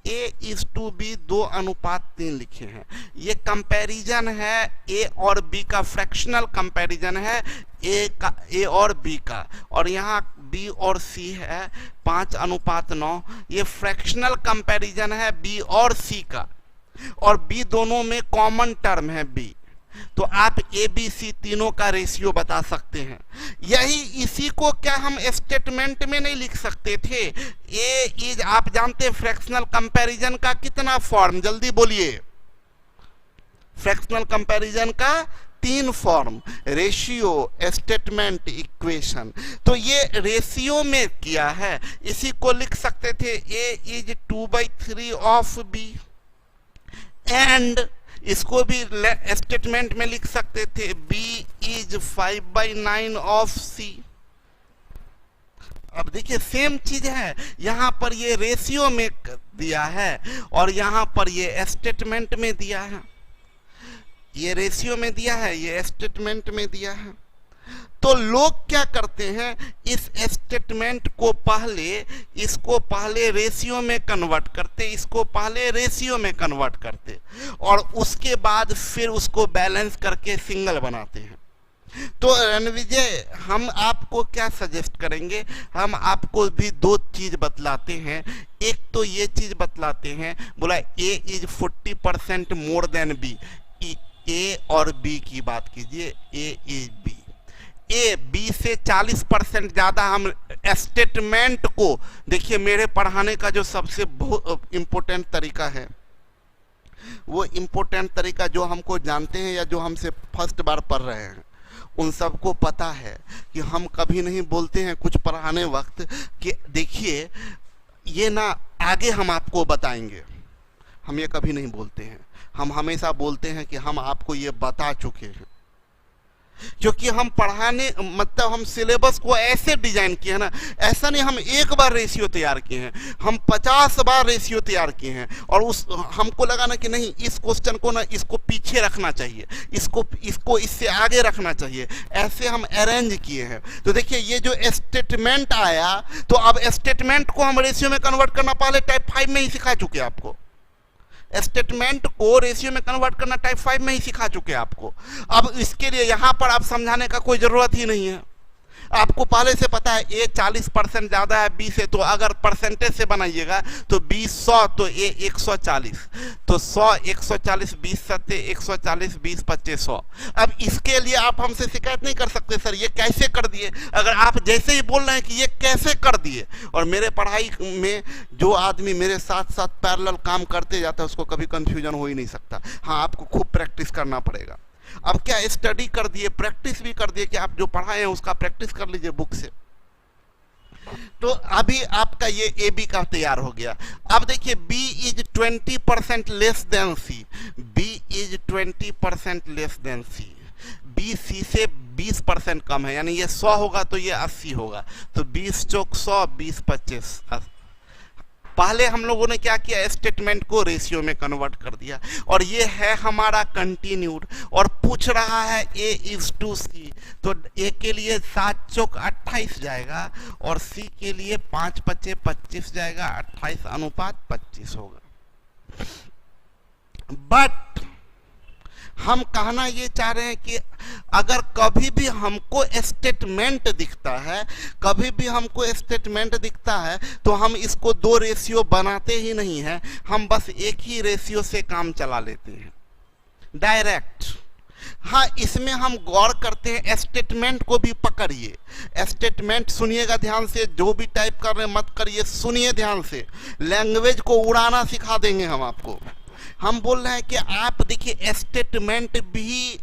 A/B 2:3 लिखे हैं, ये कंपैरिजन है A और B का, फ्रैक्शनल कंपैरिजन है A और B का, और यहाँ B और C है 5:9। ये फ्रैक्शनल कंपैरिजन है B और C का, और B दोनों में कॉमन टर्म है B, तो आप ABC तीनों का रेशियो बता सकते हैं। यही इसी को क्या हम स्टेटमेंट में नहीं लिख सकते थे, ए इज, आप जानते हैं फ्रैक्शनल कंपैरिजन का कितना फॉर्म, जल्दी बोलिए, फ्रैक्शनल कंपैरिजन का 3 फॉर्म, रेशियो, स्टेटमेंट, इक्वेशन। तो ये रेशियो में किया है, इसी को लिख सकते थे A is 2/3 of B, and इसको भी स्टेटमेंट में लिख सकते थे B इज 5/9 ऑफ C। अब देखिए सेम चीज है, यहां पर ये रेशियो में दिया है और यहां पर ये स्टेटमेंट में दिया है, ये रेशियो में दिया है, ये स्टेटमेंट में दिया है। तो लोग क्या करते हैं, इस स्टेटमेंट को पहले, इसको पहले रेशियो में कन्वर्ट करते, इसको पहले रेशियो में कन्वर्ट करते, और उसके बाद फिर उसको बैलेंस करके सिंगल बनाते हैं। तो रणविजय, हम आपको क्या सजेस्ट करेंगे, हम आपको भी 2 चीज बतलाते हैं। एक तो ये चीज बतलाते हैं, बोला A is 40% more than B, A और B की बात कीजिए, A is B, A B से 40% ज्यादा। हम स्टेटमेंट को देखिए, मेरे पढ़ाने का जो सबसे बहुत इम्पोर्टेंट तरीका है, वो इम्पोर्टेंट तरीका जो हमको जानते हैं या जो हमसे फर्स्ट बार पढ़ रहे हैं, उन सबको पता है कि हम कभी नहीं बोलते हैं कुछ पढ़ाने वक्त कि देखिए ये ना आगे हम आपको बताएंगे, हम ये कभी नहीं बोलते हैं। हम हमेशा बोलते हैं कि हम आपको ये बता चुके हैं। क्योंकि हम पढ़ाने मतलब हम सिलेबस को ऐसे डिजाइन किए हैं ना, ऐसा नहीं हम एक बार रेशियो तैयार किए हैं, हम 50 बार रेशियो तैयार किए हैं। और उस हमको लगा ना कि नहीं इस क्वेश्चन को ना इसको पीछे रखना चाहिए, इसको इससे आगे रखना चाहिए, ऐसे हम अरेंज किए हैं। तो देखिए ये जो स्टेटमेंट आया, तो अब स्टेटमेंट को हम रेशियो में कन्वर्ट करना पहले टाइप 5 में ही सिखा चुके हैं आपको। स्टेटमेंट को रेशियो में कन्वर्ट करना टाइप 5 में ही सिखा चुके हैं आपको। अब इसके लिए यहां पर आप समझाने का कोई जरूरत ही नहीं है, आपको पहले से पता है ए 40% ज्यादा है बी से, तो अगर परसेंटेज से बनाइएगा तो 20 100 तो ए 140, तो 100 140 20 सत्ते 140 20 25 100। अब इसके लिए आप हमसे शिकायत नहीं कर सकते सर ये कैसे कर दिए। अगर आप जैसे ही बोल रहे हैं कि ये कैसे कर दिए, और मेरे पढ़ाई में जो आदमी मेरे साथ साथ पैरेलल काम करते जाता है उसको कभी कंफ्यूजन हो ही नहीं सकता। हाँ, आपको खूब प्रैक्टिस करना पड़ेगा। अब क्या स्टडी कर दिए, प्रैक्टिस भी कर दिए कि आप जो पढ़ाए हैं उसका प्रैक्टिस कर लीजिए बुक से। तो अभी आपका ये ए बी का तैयार हो गया। अब देखिए B is 20% less than C, B is 20% less than C, B C से 20% कम है, यानी ये 100 होगा तो ये 80 होगा, तो 20 चौक 100 20 25 80। पहले हम लोगों ने क्या किया, स्टेटमेंट को रेशियो में कन्वर्ट कर दिया, और ये है हमारा कंटिन्यूड। और पूछ रहा है ए इज टू सी, तो ए के लिए 7 चौक 28 जाएगा, और सी के लिए 5 पच्चे 25 जाएगा, 28 अनुपात 25 होगा। बट हम कहना ये चाह रहे हैं कि अगर कभी भी हमको स्टेटमेंट दिखता है, कभी भी हमको स्टेटमेंट दिखता है, तो हम इसको 2 रेशियो बनाते ही नहीं हैं, हम बस एक ही रेशियो से काम चला लेते हैं डायरेक्ट। हाँ, इसमें हम गौर करते हैं, स्टेटमेंट को भी पकड़िए, स्टेटमेंट सुनिएगा ध्यान से, जो भी टाइप कर रहे हैं मत करिए, सुनिए ध्यान से, लैंग्वेज को उड़ाना सिखा देंगे हम आपको। हम बोल रहे हैं कि आप देखिए स्टेटमेंट भी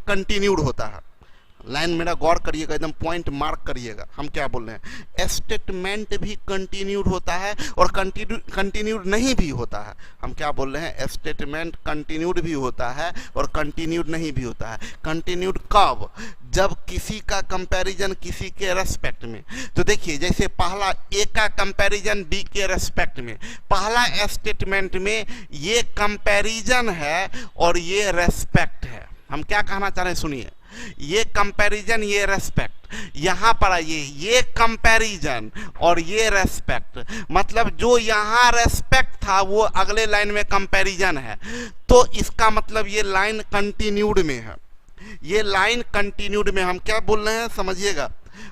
कंटिन्यूड होता है। लाइन मेरा गौर करिएगा, एकदम पॉइंट मार्क करिएगा, हम क्या बोल रहे हैं, स्टेटमेंट भी कंटिन्यूड होता है और कंटिन्यूड नहीं भी होता है। हम क्या बोल रहे हैं, स्टेटमेंट कंटिन्यूड भी होता है और कंटिन्यूड नहीं भी होता है। कंटिन्यूड कब, जब किसी का कंपैरिजन किसी के रेस्पेक्ट में। तो देखिए जैसे पहला ए का कंपैरिजन बी के रेस्पेक्ट में, पहला स्टेटमेंट में ये कंपैरिजन है और ये रेस्पेक्ट है। हम क्या कहना चाह रहे हैं सुनिए, ये कंपैरिजन ये रेस्पेक्ट, यहां पर आइए ये कंपैरिजन और ये रेस्पेक्ट, मतलब जो यहां रेस्पेक्ट था वो अगले लाइन में कंपैरिजन है, तो इसका मतलब ये लाइन कंटिन्यूड में है। ये लाइन कंटिन्यूड में, हम क्या बोल रहे हैं समझिएगा,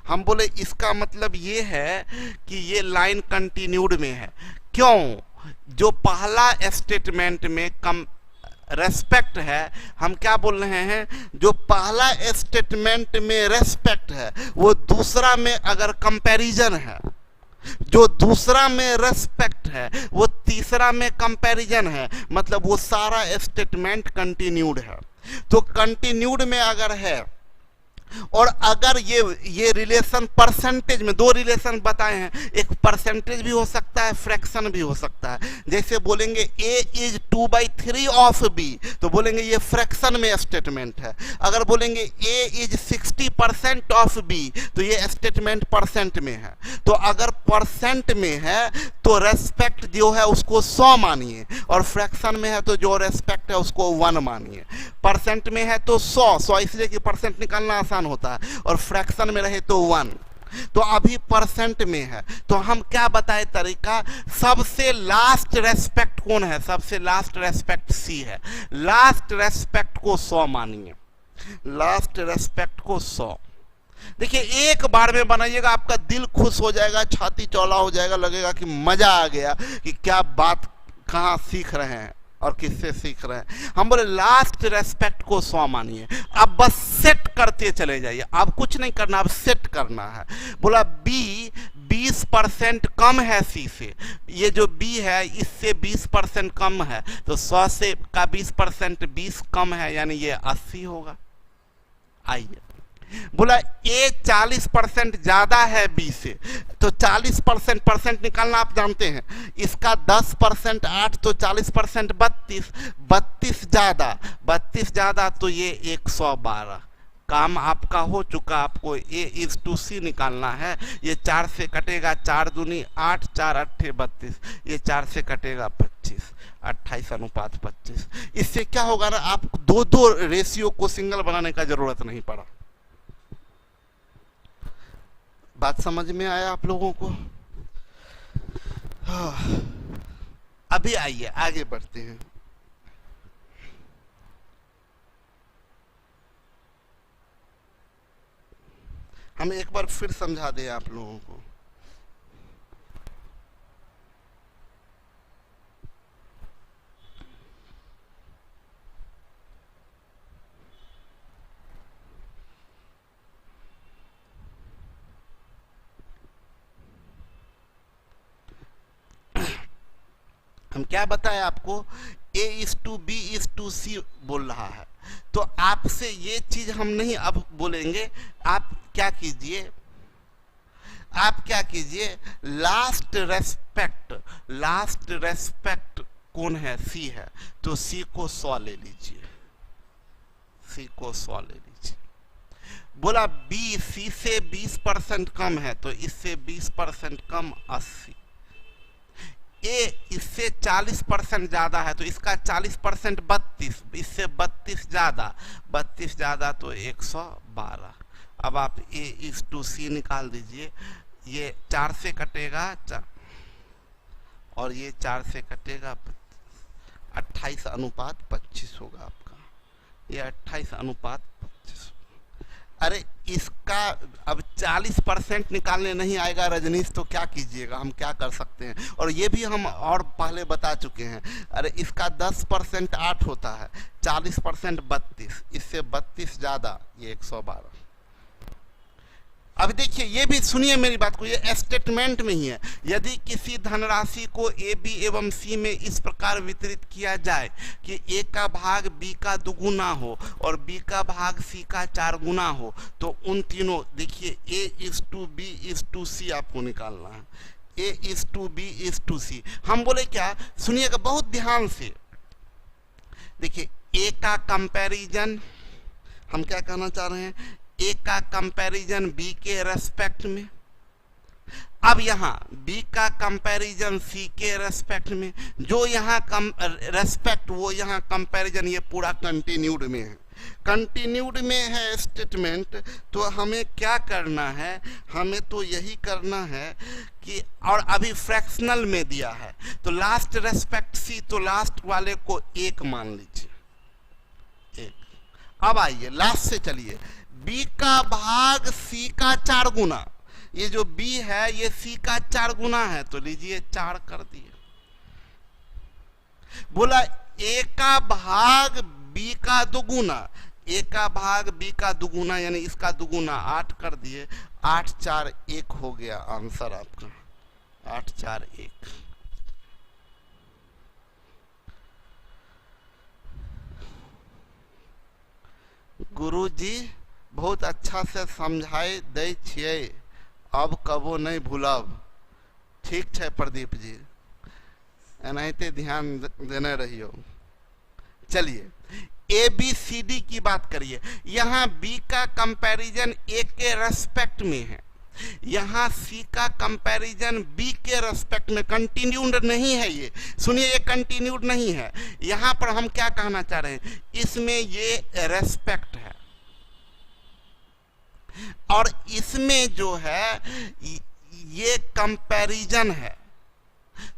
हम बोले इसका मतलब ये है कि ये लाइन कंटिन्यूड में है। क्यों, जो पहला स्टेटमेंट में रेस्पेक्ट है, हम क्या बोल रहे हैं, जो पहला स्टेटमेंट में रेस्पेक्ट है वो दूसरा में अगर कंपैरिजन है, जो दूसरा में रेस्पेक्ट है वो तीसरा में कंपैरिजन है, मतलब वो सारा स्टेटमेंट कंटिन्यूड है। तो कंटिन्यूड में अगर है, और अगर ये रिलेशन परसेंटेज में, 2 रिलेशन बताए हैं, एक परसेंटेज भी हो सकता है, फ्रैक्शन भी हो सकता है। जैसे बोलेंगे a इज 2/3 ऑफ b, तो बोलेंगे ये फ्रैक्शन में स्टेटमेंट है। अगर बोलेंगे a इज 60% ऑफ b, तो ये स्टेटमेंट परसेंट में है। तो अगर परसेंट में है तो रेस्पेक्ट जो है उसको 100 मानिए, और फ्रैक्शन में है तो जो रेस्पेक्ट है उसको 1 मानिए। परसेंट में है तो 100 इसलिए कि परसेंट निकालना आसान होता है, और फ्रैक्शन में रहे तो 1। तो अभी परसेंट में है, तो हम क्या बताए तरीका, सबसे लास्ट रेस्पेक्ट कौन है, सबसे लास्ट रेस्पेक्ट सी है, लास्ट रेस्पेक्ट को 100 मानिए, लास्ट रेस्पेक्ट को 100। देखिए एक बार में बनाइएगा, आपका दिल खुश हो जाएगा, छाती चौड़ा हो जाएगा, लगेगा कि मजा आ गया, कि क्या बात कहाँ सीख रहे हैं और किससे सीख रहे हैं। हम बोले लास्ट रेस्पेक्ट को 100 मानिए, अब बस सेट करते चले जाइए, अब कुछ नहीं करना, अब सेट करना है। बोला बी 20% कम है सी से, ये जो बी है इससे 20% कम है, तो 100 से का 20% 20 कम है, यानी ये 80 होगा। आइए बोला ए 40% ज्यादा है बी से, तो 40% परसेंट निकालना आप जानते हैं, इसका 10% 8 तो 40% 32, 32 ज्यादा तो ये 112। काम आपका हो चुका, आपको A/C निकालना है। ये 4 से कटेगा, 4 दूनी 8, 4 अट्ठे 32, ये 4 से कटेगा 25, 28:25। इससे क्या होगा ना, आप दो रेशियो को सिंगल बनाने का जरूरत नहीं पड़ा। बात समझ में आया आप लोगों को? हाँ। अभी आइए आगे बढ़ते हैं। हम एक बार फिर समझा दें आप लोगों को। हम क्या बताए आपको, A/B/C बोल रहा है, तो आपसे ये चीज हम नहीं अब बोलेंगे। आप क्या कीजिए, लास्ट रेस्पेक्ट कौन है, C है, तो C को 100 ले लीजिए, बोला B C से 20% कम है, तो इससे 20% कम 80। ए इससे 40% ज्यादा है, तो इसका 40% 32, इससे 32 ज्यादा तो 112। अब आप A/C निकाल दीजिए, ये 4 से कटेगा 4 और ये 4 से कटेगा 28:25 होगा आपका, ये 28:25। अरे इसका अब 40% निकालने नहीं आएगा रजनीश, तो क्या कीजिएगा, हम क्या कर सकते हैं? और ये भी हम और पहले बता चुके हैं। अरे इसका 10% 8 होता है, 40% 32, इससे 32 ज्यादा ये 112। अब देखिए, ये भी सुनिए मेरी बात को, ये स्टेटमेंट में ही है। यदि किसी धनराशि को ए बी एवं सी में इस प्रकार वितरित किया जाए कि ए का भाग बी का दुगुना हो और बी का भाग सी का 4 गुना हो, तो उन तीनों, देखिए A/B/C आपको निकालना है, A/B/C। हम बोले क्या, सुनिएगा बहुत ध्यान से, देखिए ए का कंपैरिजन, हम क्या कहना चाह रहे हैं, ए का कंपैरिजन बी के रेस्पेक्ट में। अब यहाँ बी का कंपैरिजन सी के रेस्पेक्ट में, जो यहाँ रेस्पेक्ट वो यहाँ कंपैरिजन, ये पूरा कंटिन्यूड में है, कंटिन्यूड में है स्टेटमेंट। तो हमें क्या करना है, हमें तो यही करना है कि, और अभी फ्रैक्शनल में दिया है, तो लास्ट रेस्पेक्ट सी, तो लास्ट वाले को 1 मान लीजिए, 1। अब आइए लास्ट से चलिए, बी का भाग सी का 4 गुना, ये जो बी है ये सी का 4 गुना है, तो लीजिए 4 कर दिए। बोला ए का भाग बी का दुगुना, ए का भाग बी का दुगुना यानी इसका दुगुना 8 कर दिए, 8 4 1 हो गया आंसर आपका, 8 4 1। गुरुजी बहुत अच्छा से समझाई दै छियै, अब कबो नहीं भूलब। ठीक है प्रदीप जी, एनाहिते ध्यान देने रहियो। चलिए ABCD की बात करिए, यहाँ B का कंपैरिजन A के रेस्पेक्ट में है, यहाँ C का कंपैरिजन B के रेस्पेक्ट में, कंटिन्यूड नहीं है ये, सुनिए ये कंटिन्यूड नहीं है। यहाँ पर हम क्या कहना चाह रहे हैं, इसमें ये रेस्पेक्ट है और इसमें जो है ये कंपैरिजन है।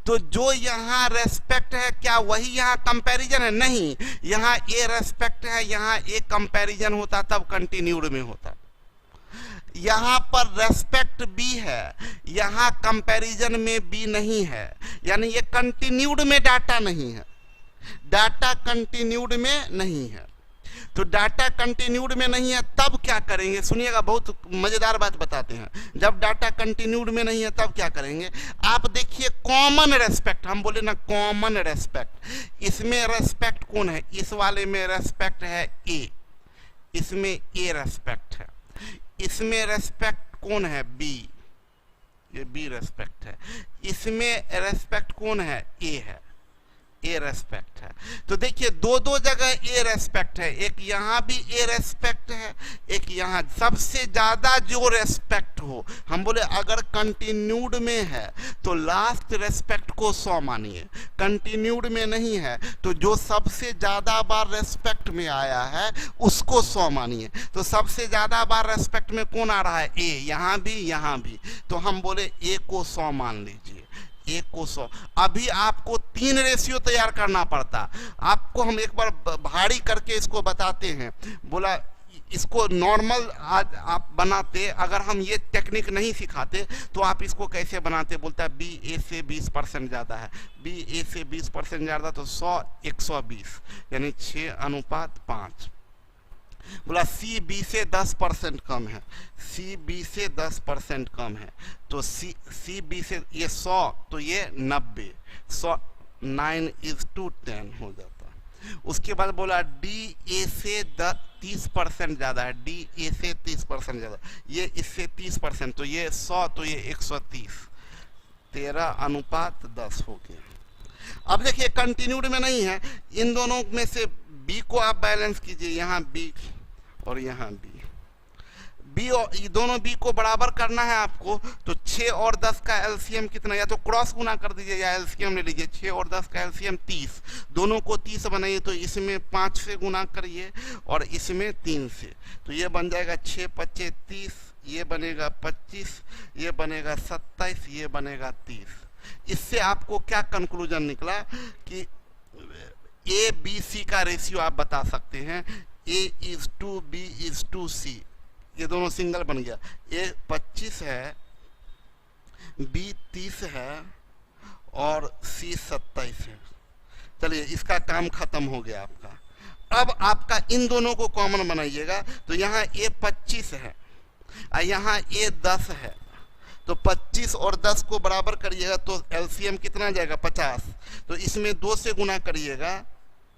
तो जो यहाँ रेस्पेक्ट है क्या वही यहाँ कंपैरिजन है? नहीं, यहाँ ए रेस्पेक्ट है, यहाँ ए कंपैरिजन होता तब कंटिन्यूड में होता। यहाँ पर रेस्पेक्ट बी है, यहाँ कंपैरिजन में बी नहीं है, यानी ये कंटिन्यूड में डाटा नहीं है, डाटा कंटिन्यूड में नहीं है। तो डाटा कंटिन्यूड में नहीं है तब क्या करेंगे, सुनिएगा बहुत मजेदार बात बताते हैं। जब डाटा कंटिन्यूड में नहीं है तब क्या करेंगे, आप देखिए कॉमन रेस्पेक्ट, हम बोले ना कॉमन रेस्पेक्ट, इसमें रेस्पेक्ट कौन है, इस वाले में रेस्पेक्ट है ए, इसमें ए रेस्पेक्ट है। इसमें रेस्पेक्ट कौन है? बी, ये बी रेस्पेक्ट है। इसमें रेस्पेक्ट कौन है? ए है, ए रेस्पेक्ट है। तो देखिए दो दो जगह ए रेस्पेक्ट है, एक यहां भी ए रेस्पेक्ट है, एक यहां। सबसे ज्यादा जो रेस्पेक्ट हो, हम बोले अगर कंटिन्यूड में है तो लास्ट रेस्पेक्ट को 100 मानिए, कंटिन्यूड में नहीं है तो जो सबसे ज्यादा बार रेस्पेक्ट में आया है उसको 100 मानिए। तो सबसे ज्यादा बार रेस्पेक्ट में कौन आ रहा है? ए, यहां भी यहां भी, तो हम बोले ए को 100 मान लीजिए, एक को 100। अभी आपको 3 रेशियो तैयार करना पड़ता। आपको हम एक बार भारी करके इसको बताते हैं। बोला इसको नॉर्मल आज आप बनाते, अगर हम ये टेक्निक नहीं सिखाते तो आप इसको कैसे बनाते? बोलता है बी ए से 20% ज्यादा है, बी ए से 20% ज्यादा, तो 100 120 यानी 6:5। बोला सी बी से 10% कम है, सी बी से 10% कम है, तो सी बी से ये 100 तो ये 90, 100 9:10 हो जाता। उसके बाद बोला डी ए से 30% ज्यादा है, डी ए से 30% ज्यादा, ये इससे 30%, तो ये 100 तो ये 130, 13:10 हो गया। अब देखिए कंटिन्यूड में नहीं है, इन दोनों में से बी को आप बैलेंस कीजिए, यहाँ बी और यहाँ बी, बी और ये दोनों बी को बराबर करना है आपको। तो 6 और 10 का एलसीएम कितना? या तो क्रॉस गुना कर दीजिए या एलसीएम ले लीजिए। 6 और 10 का एलसीएम 30, दोनों को 30 बनाइए, तो इसमें 5 से गुना करिए और इसमें 3 से, तो ये बन जाएगा 6 5 30, ये बनेगा 25, ये बनेगा 27, ये बनेगा 30। इससे आपको क्या कंक्लूजन निकला कि ए बी सी का रेशियो आप बता सकते हैं, A:B:C, ये दोनों सिंगल बन गया। A 25 है, B 30 है और C 27 है। चलिए इसका काम खत्म हो गया आपका। अब आपका इन दोनों को कॉमन बनाइएगा, तो यहाँ A 25 है और यहाँ A 10 है, तो 25 और 10 को बराबर करिएगा तो एलसीएम कितना जाएगा? 50। तो इसमें 2 से गुना करिएगा,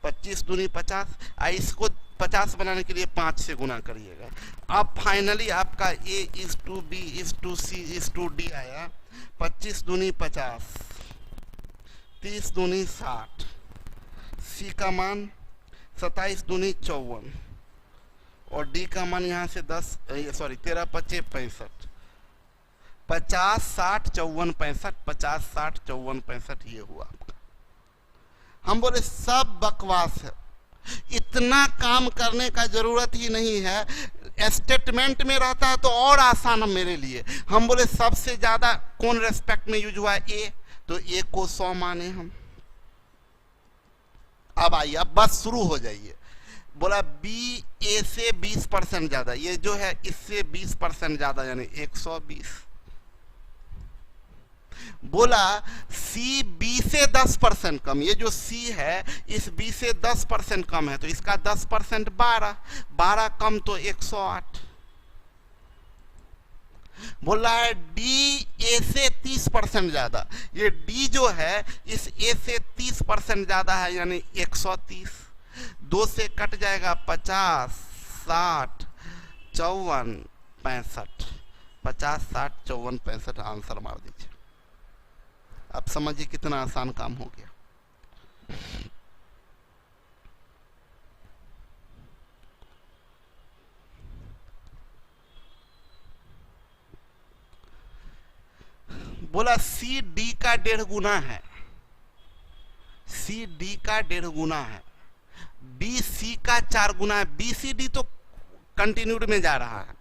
25 दूनी 50, इसको 50 बनाने के लिए 5 से गुना करिएगा। अब फाइनली आपका A:B:C:D आया। 25 दूनी 50, 30 दूनी 60, C का मान 27 दूनी 54 और D का मान यहाँ से 13 5 65, 50 60 54 65, 50 60 54 65, ये हुआ आपका। हम बोले सब बकवास है, इतना काम करने का जरूरत ही नहीं है। स्टेटमेंट में रहता है तो और आसान मेरे लिए। हम बोले सबसे ज्यादा कौन रेस्पेक्ट में यूज हुआ है? ए, तो ए को 100 माने हम। अब आइए, अब बस शुरू हो जाइए। बोला बी ए से 20% ज्यादा, ये जो है इससे 20% ज्यादा यानी 120। बोला सी बी से 10% कम, ये जो सी है इस बी से 10% कम है, तो इसका 10% 12 कम तो 108। बोल रहा है डी ए से 30% ज्यादा, ये डी जो है इस ए से 30% ज्यादा है यानी 130। 2 से कट जाएगा 50 60 54 65, 50 60 54 65, आंसर मार दीजिए। अब समझिए कितना आसान काम हो गया। बोला सी डी का 1.5 गुना है, सी डी का 1.5 गुना है, बी सी का 4 गुना है। बी सी डी तो कंटिन्यूड में जा रहा है।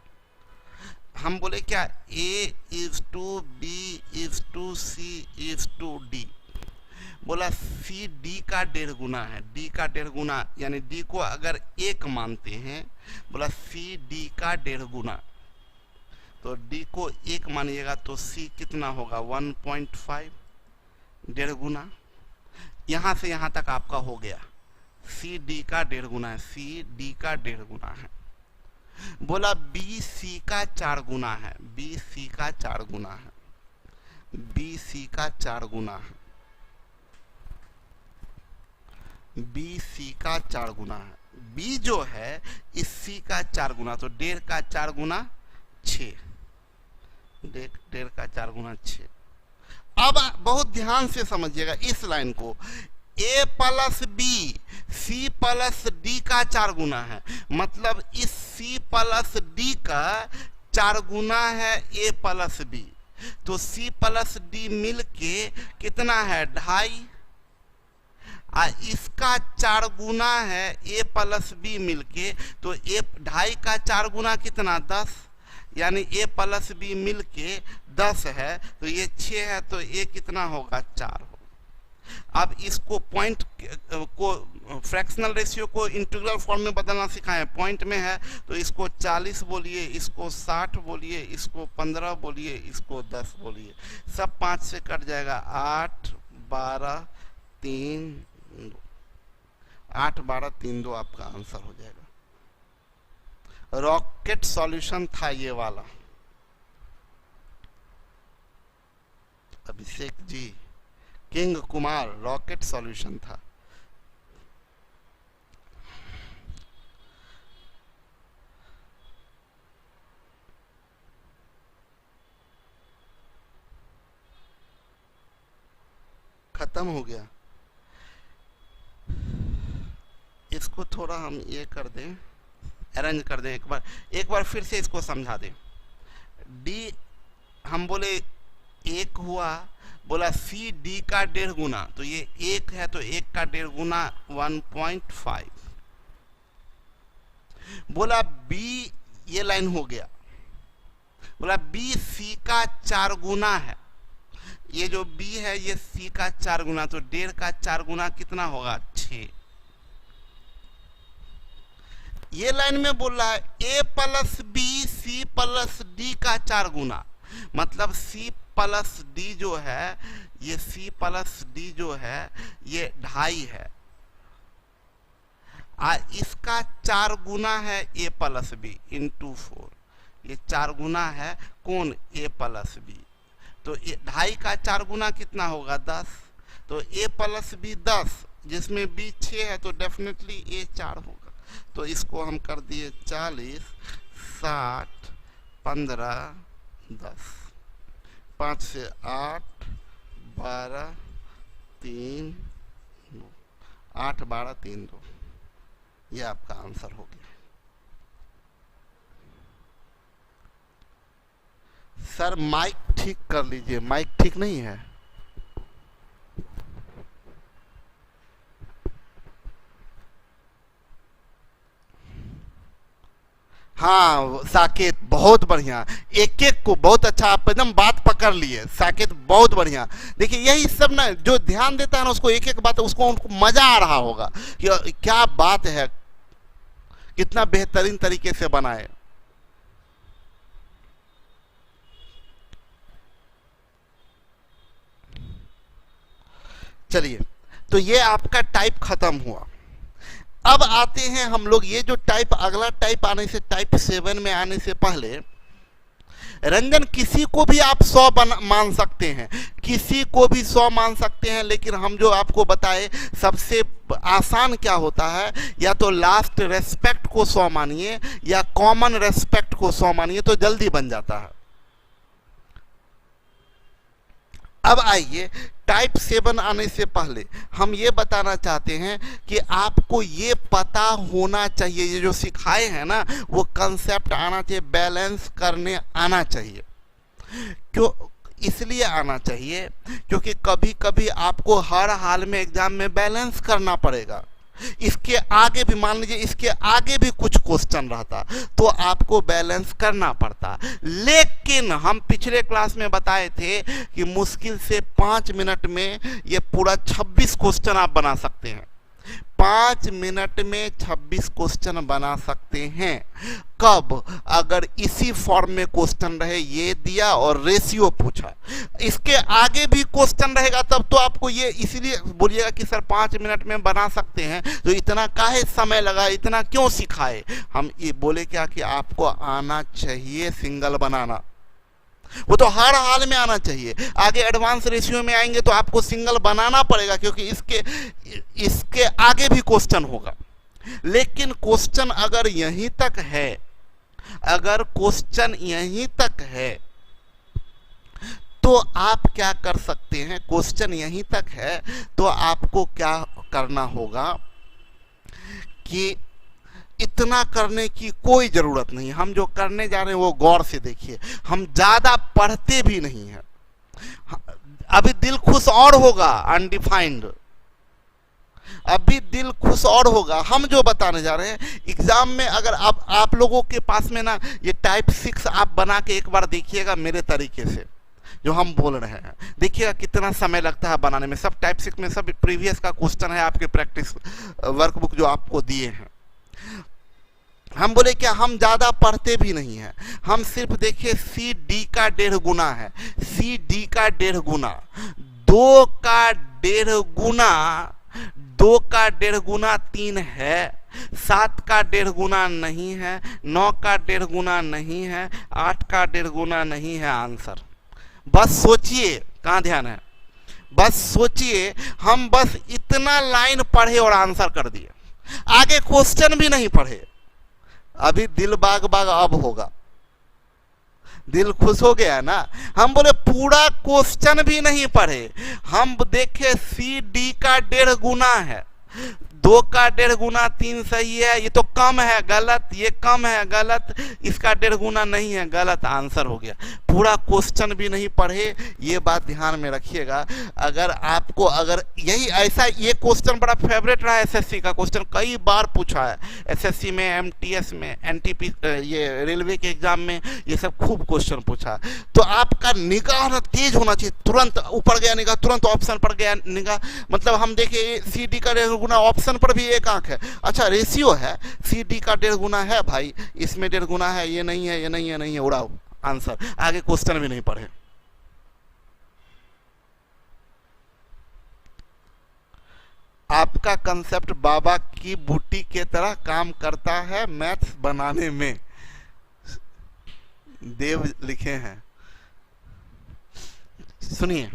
हम बोले क्या? A:B:C:D। बोला सी डी का 1.5 गुना है, डी का 1.5 गुना यानी डी को अगर 1 मानते हैं, बोला सी डी का 1.5 गुना, तो डी को 1 मानिएगा तो सी कितना होगा? 1.5, 1.5 गुना। यहां से यहां तक आपका हो गया। सी डी का 1.5 गुना है, सी डी का 1.5 गुना है। बोला बी सी का 4 गुना है, बी सी का 4 गुना है, बी सी का 4 गुना है, बी सी का 4 गुना है। बी जो है इस सी का 4 गुना, तो 1.5 का 4 गुना 6, डेढ़ का 4 गुना 6। अब बहुत ध्यान से समझिएगा इस लाइन को, a plus B C plus D का 4 गुना है, मतलब इस c प्लस डी का 4 गुना है a प्लस बी, तो c प्लस डी मिल के कितना है 2.5, इसका 4 गुना है a प्लस बी मिलके, तो a 2.5 का 4 गुना कितना 10, यानी a प्लस बी मिलके 10 है, तो ये 6 है, तो a कितना होगा 4 होगा। अब इसको पॉइंट को फ्रैक्शनल रेशियो को इंटीग्रल फॉर्म में बदलना सिखाएं, पॉइंट में है तो इसको 40 बोलिए, इसको 60 बोलिए, इसको 15 बोलिए, इसको 10 बोलिए, सब 5 से कट जाएगा, 8 12 3 2, 8 12 3 2 आपका आंसर हो जाएगा। रॉकेट सॉल्यूशन था ये वाला। Abhishek ji, king Kumar, rocket solution था। खत्म हो गया। इसको थोड़ा हम ये कर दें, अरेंज कर दें, एक बार फिर से इसको समझा दें। डी हम बोले 1 हुआ, बोला सी डी का 1.5 गुना, तो ये 1 है तो 1 का 1.5 गुना 1.5। बोला बी, ये लाइन हो गया, बोला बी सी का 4 गुना है, ये जो बी है ये सी का 4 गुना, तो 1.5 का 4 गुना कितना होगा 6। ये लाइन में बोल रहा है a plus B C plus D का 4 गुना, मतलब c प्लस डी जो है, ये c प्लस डी जो है ये 2.5 है, इसका 4 गुना है a प्लस बी इंटू 4, ये 4 गुना है कौन a प्लस बी, तो 2.5 का 4 गुना कितना होगा 10, तो a प्लस बी 10, जिसमें b 6 है तो डेफिनेटली a 4 होगा। तो इसको हम कर दिए 40 60 15 10, 5 से 8 12 3 2, 8 12 3 2, ये आपका आंसर हो गया। सर माइक ठीक कर लीजिए, माइक ठीक नहीं है। हाँ साकेत, बहुत बढ़िया, एक एक को बहुत अच्छा, आप एकदम बात पकड़ लिए साकेत, बहुत बढ़िया। देखिए यही सब ना, जो ध्यान देता है ना उसको एक एक बात, उसको उनको मजा आ रहा होगा कि क्या बात है, कितना बेहतरीन तरीके से बनाए। चलिए, तो ये आपका टाइप खत्म हुआ। अब आते हैं हम लोग, ये जो टाइप, अगला टाइप आने से, टाइप 7 में आने से पहले, रंजन किसी को भी आप 100 मान सकते हैं, किसी को भी 100 मान सकते हैं, लेकिन हम जो आपको बताए सबसे आसान क्या होता है, या तो लास्ट रेस्पेक्ट को 100 मानिए या कॉमन रेस्पेक्ट को 100 मानिए, तो जल्दी बन जाता है। अब आइए, टाइप 7 आने से पहले हम ये बताना चाहते हैं कि आपको ये पता होना चाहिए, ये जो सिखाए हैं ना वो कंसेप्ट आना चाहिए, बैलेंस करने आना चाहिए। क्यों इसलिए आना चाहिए क्योंकि कभी कभी आपको हर हाल में एग्जाम में बैलेंस करना पड़ेगा। इसके आगे भी, मान लीजिए इसके आगे भी कुछ क्वेश्चन रहता तो आपको बैलेंस करना पड़ता, लेकिन हम पिछले क्लास में बताए थे कि मुश्किल से 5 मिनट में ये पूरा 26 क्वेश्चन आप बना सकते हैं। 5 मिनट में 26 क्वेश्चन बना सकते हैं। कब? अगर इसी फॉर्म में क्वेश्चन रहे, ये दिया और रेशियो पूछा, इसके आगे भी क्वेश्चन रहेगा तब तो आपको ये, इसीलिए बोलिएगा कि सर 5 मिनट में बना सकते हैं तो इतना काहे समय लगा, इतना क्यों सिखाए। हम ये बोले क्या कि आपको आना चाहिए सिंगल बनाना, वो तो हर हाल में आना चाहिए। आगे एडवांस रेशियो में आएंगे तो आपको सिंगल बनाना पड़ेगा क्योंकि इसके आगे भी क्वेश्चन होगा। लेकिन क्वेश्चन अगर यहीं तक है अगर क्वेश्चन यहीं तक है तो आप क्या कर सकते हैं, क्वेश्चन यहीं तक है तो आपको क्या करना होगा कि इतना करने की कोई जरूरत नहीं। हम जो करने जा रहे हैं वो गौर से देखिए, हम ज्यादा पढ़ते भी नहीं हैं। अभी दिल खुश और होगा, अनडिफाइंड, अभी दिल खुश और होगा। हम जो बताने जा रहे हैं एग्जाम में, अगर आप लोगों के पास में ना ये टाइप 6 आप बना के एक बार देखिएगा मेरे तरीके से जो हम बोल रहे हैं, देखिएगा कितना समय लगता है बनाने में। सब टाइप 6 में सब प्रीवियस का क्वेश्चन है, आपके प्रैक्टिस वर्कबुक जो आपको दिए हैं। हम बोले क्या, हम ज्यादा पढ़ते भी नहीं हैं, हम सिर्फ देखिए सी डी का 1.5 गुना है, सी डी का 1.5 गुना, 2 का 1.5 गुना, 2 का 1.5 गुना 3 है, 7 का 1.5 गुना नहीं है, 9 का 1.5 गुना नहीं है, 8 का 1.5 गुना नहीं है आंसर। बस सोचिए, कहाँ ध्यान है, बस सोचिए, हम बस इतना लाइन पढ़े और आंसर कर दिए, आगे क्वेश्चन भी नहीं पढ़े। अभी दिल बाग बाग अब होगा, दिल खुश हो गया ना। हम बोले पूरा क्वेश्चन भी नहीं पढ़े, हम देखे सी डी का 1.5 गुना है, 2 का 1.5 गुना 3 सही है, ये तो कम है गलत, ये कम है गलत, इसका 1.5 गुना नहीं है गलत, आंसर हो गया। पूरा क्वेश्चन भी नहीं पढ़े, ये बात ध्यान में रखिएगा। अगर आपको अगर यही ऐसा, ये क्वेश्चन बड़ा फेवरेट रहा है, एसएससी का क्वेश्चन कई बार पूछा है, एसएससी में, एमटीएस में, एनटीपी, ये रेलवे के एग्जाम में, ये सब खूब क्वेश्चन पूछा। तो आपका निगाह ना तेज होना चाहिए, तुरंत ऊपर गया निगाह, तुरंत ऑप्शन पर गया निगाह। मतलब हम देखे सी डी का 1.5 गुना, ऑप्शन पर भी एक आंख है, अच्छा रेशियो है, सी डी का 1.5 गुना है भाई, इसमें 1.5 गुना है, ये नहीं है, ये नहीं है, नहीं है, उड़ाओ आंसर, आगे क्वेश्चन भी नहीं पढ़े। आपका कंसेप्ट बाबा की बूटी के तरह काम करता है मैथ्स बनाने में, देव लिखे हैं। सुनिए,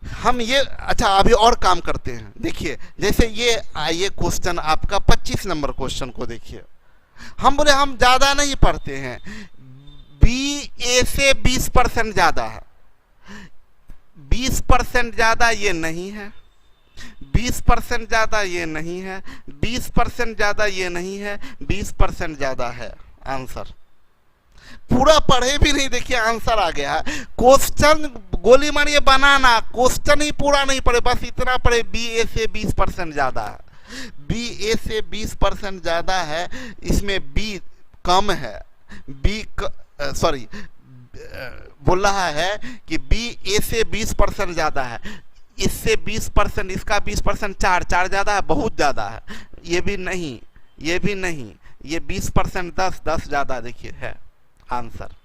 हम ये, अच्छा अभी और काम करते हैं। देखिए जैसे ये क्वेश्चन आपका 25 नंबर क्वेश्चन को देखिए, हम बोले हम ज्यादा नहीं पढ़ते हैं, बी ए से 20% ज्यादा है, 20% ज्यादा ये नहीं है, 20% ज्यादा ये नहीं है, 20% ज्यादा ये नहीं है, 20% ज्यादा है आंसर। पूरा पढ़े भी नहीं, देखिए आंसर आ गया है। क्वेश्चन गोली मारिए बनाना, क्वेश्चन ही पूरा नहीं पढ़े, बस इतना पढ़े बी ए से 20% ज्यादा है, बी ए से 20% ज्यादा है, इसमें बी कम है, बी सॉरी बोल रहा है कि बी ए से 20% ज्यादा है, इससे 20%, इसका 20%, 4 ज्यादा है, बहुत ज्यादा है, ये भी नहीं, ये भी नहीं, ये 20%, 10 ज्यादा, देखिए है आंसर।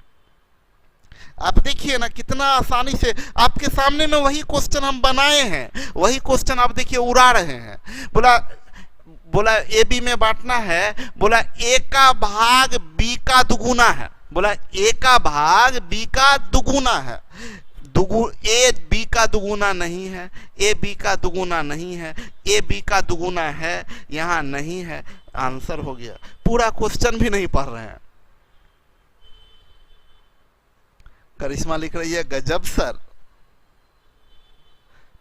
आप देखिए ना कितना आसानी से आपके सामने में वही क्वेश्चन हम बनाए हैं, वही क्वेश्चन आप देखिए उड़ा रहे हैं। बोला ए बी में बांटना है, बोला ए का भाग बी का दुगुना है, बोला ए का भाग बी का दुगुना है, ए बी का दुगुना नहीं है, ए बी का दुगुना नहीं है, ए बी का दुगुना है, यहां नहीं है, आंसर हो गया। पूरा क्वेश्चन भी नहीं पढ़ रहे हैं। करिश्मा लिख रही है गजब सर।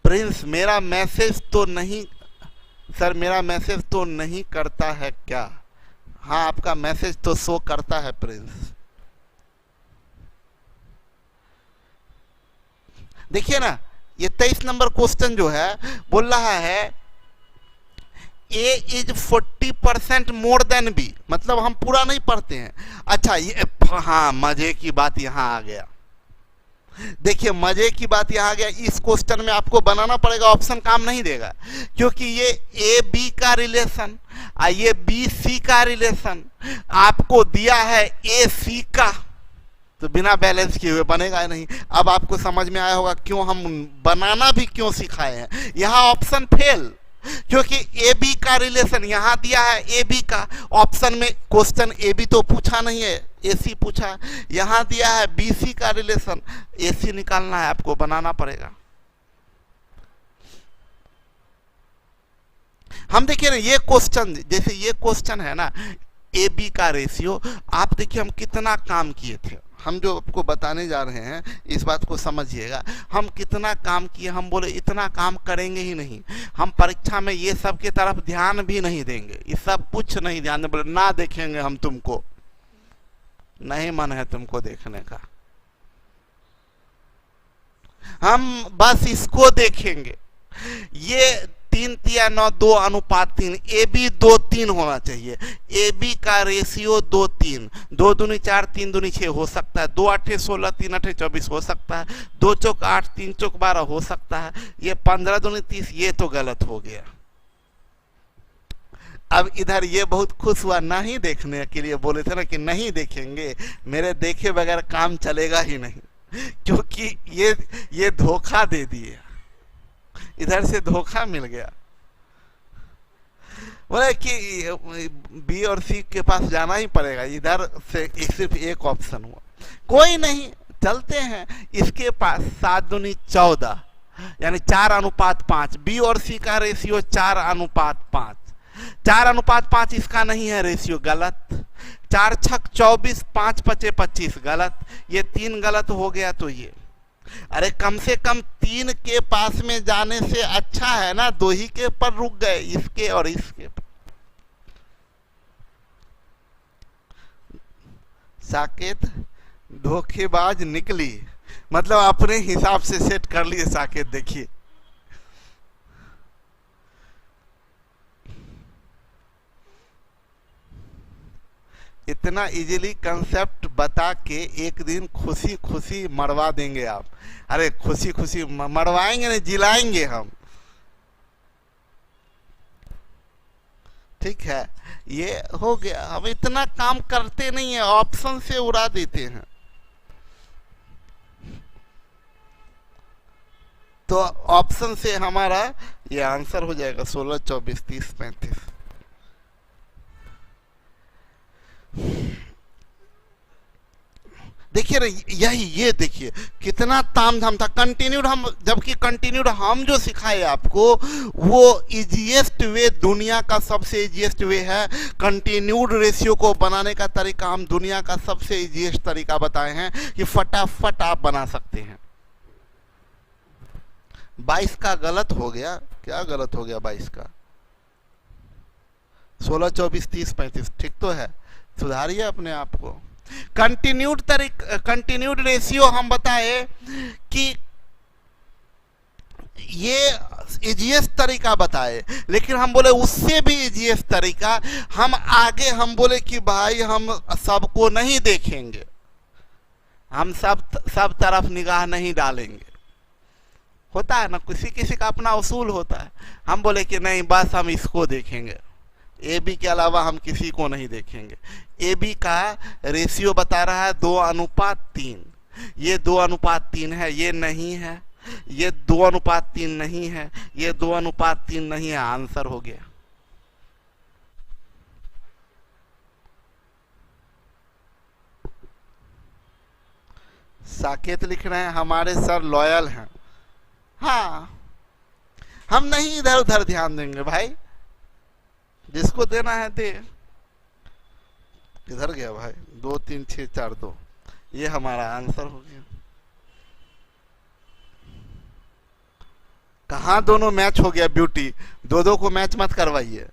प्रिंस मेरा मैसेज तो नहीं सर, मेरा मैसेज तो नहीं करता है क्या? हाँ आपका मैसेज तो शो करता है प्रिंस। देखिए ना ये 23 नंबर क्वेश्चन जो है बोल रहा है ए इज 40% मोर देन बी, मतलब हम पूरा नहीं पढ़ते हैं। अच्छा ये हाँ मजे की बात यहां आ गया, देखिए मजे की बात यहां आ गया। इस क्वेश्चन में आपको बनाना पड़ेगा, ऑप्शन काम नहीं देगा, क्योंकि ये ए बी का रिलेशन ये बी सी का रिलेशन आपको दिया है ए सी का, तो बिना बैलेंस किए हुए बनेगा नहीं। अब आपको समझ में आया होगा क्यों हम बनाना भी क्यों सिखाए हैं। यहाँ ऑप्शन फेल, क्योंकि ए बी का रिलेशन यहाँ दिया है ए बी का, ऑप्शन में क्वेश्चन ए बी तो पूछा नहीं है, ए सी पूछा, यहाँ दिया है बी सी का रिलेशन, ए सी निकालना है, आपको बनाना पड़ेगा। हम देखिए ना ये क्वेश्चन, जैसे ये क्वेश्चन है ना ए बी का रेशियो। आप देखिए हम कितना काम किए थे, हम जो आपको बताने जा रहे हैं इस बात को समझिएगा, हम कितना काम किए। हम बोले इतना काम करेंगे ही नहीं, हम परीक्षा में ये सब की तरफ ध्यान भी नहीं देंगे, ये सब कुछ नहीं ध्यान देंगे, बोले ना देखेंगे हम तुमको, नहीं मन है तुमको देखने का, हम बस इसको देखेंगे। ये 3 तिया 9 2 अनुपात 3, ए बी 2 3 होना चाहिए। ए बी का रेशियो 2 3, 2 दूनी 4 3 दूनी 6 हो सकता है, 2 8 16 3 8 24 हो सकता है, 2 चौक 8 3 चौक 12 हो सकता है, ये 15 दूनी 30, ये तो गलत हो गया। अब इधर ये बहुत खुश हुआ, नहीं देखने के लिए बोले थे ना कि नहीं देखेंगे, मेरे देखे बगैर काम चलेगा ही नहीं, क्योंकि ये धोखा दे दिए, इधर से धोखा मिल गया। बोले कि बी और सी के पास जाना ही पड़ेगा, इधर से सिर्फ एक ऑप्शन हुआ, कोई नहीं चलते हैं इसके पास। 7 दूनी 14 यानी 4 अनुपात 5, बी और सी का रेशियो 4 अनुपात 5, 4 अनुपात 5 इसका नहीं है रेशियो, गलत। 4 छक 24, 5 पचे 25, गलत। ये 3 गलत हो गया, तो ये अरे कम से कम 3 के पास में जाने से अच्छा है ना 2 ही के पर रुक गए, इसके और इसके पर। साकेत धोखेबाज निकली, मतलब अपने हिसाब से सेट कर लिए साकेत। देखिए इतना इजीली कंसेप्ट बता के एक दिन खुशी खुशी मरवा देंगे आप। अरे खुशी खुशी मरवाएंगे नहीं, जिलाएंगे हम, ठीक है। ये हो गया, हम इतना काम करते नहीं है, ऑप्शन से उड़ा देते हैं। तो ऑप्शन से हमारा ये आंसर हो जाएगा 16 24 30 35। देखिए ना, यही ये देखिए कितना तामझाम था। कंटिन्यूड हम, जबकि कंटिन्यूड हम जो सिखाए आपको वो इजीएस्ट वे, दुनिया का सबसे इजीएस्ट वे है। कंटिन्यूड रेशियो को बनाने का तरीका हम दुनिया का सबसे इजीएस्ट तरीका बताए हैं कि फटाफट आप बना सकते हैं। 22 का गलत हो गया, क्या गलत हो गया 22 का? 16 24 30 35 ठीक तो है, सुधारिए अपने आप को। कंटिन्यूड रेशियो हम बताए कि ये इजीएस्ट तरीका बताए, लेकिन हम बोले उससे भी इजीएस्ट तरीका हम आगे हम बोले कि भाई हम सबको नहीं देखेंगे, हम सब तरफ निगाह नहीं डालेंगे। होता है ना, किसी किसी का अपना उसूल होता है। हम बोले कि नहीं, बस हम इसको देखेंगे, ए बी के अलावा हम किसी को नहीं देखेंगे। ए बी का रेशियो बता रहा है 2 अनुपात 3, ये 2 अनुपात 3 है, ये नहीं है, ये 2 अनुपात 3 नहीं है, ये 2 अनुपात 3 नहीं है, आंसर हो गया। साकेत लिख रहे हैं हमारे सर लॉयल हैं। हाँ, हम नहीं इधर उधर ध्यान देंगे भाई, जिसको देना है दे। किधर गया भाई? 2 3 6 4 2, ये हमारा आंसर हो गया। कहाँ दोनों मैच हो गया ब्यूटी, 2-2 को मैच मत करवाइए।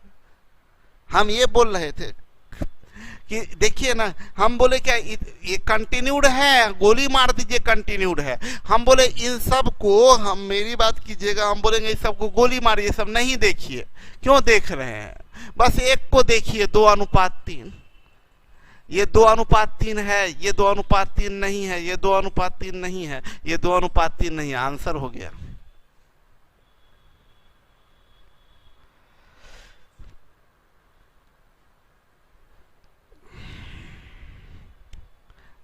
हम ये बोल रहे थे कि देखिए ना, हम बोले क्या ये कंटिन्यूड है, गोली मार दीजिए कंटिन्यूड है। हम बोले इन सब को, हम मेरी बात कीजिएगा, हम बोलेंगे इस सब को गोली मारिए, सब नहीं देखिए। क्यों देख रहे हैं? बस एक को देखिए, 2 अनुपात 3, ये 2 अनुपात 3 है, ये 2 अनुपात 3 नहीं है, ये 2 अनुपात 3 नहीं है, ये 2 अनुपात 3 नहीं है, आंसर हो गया।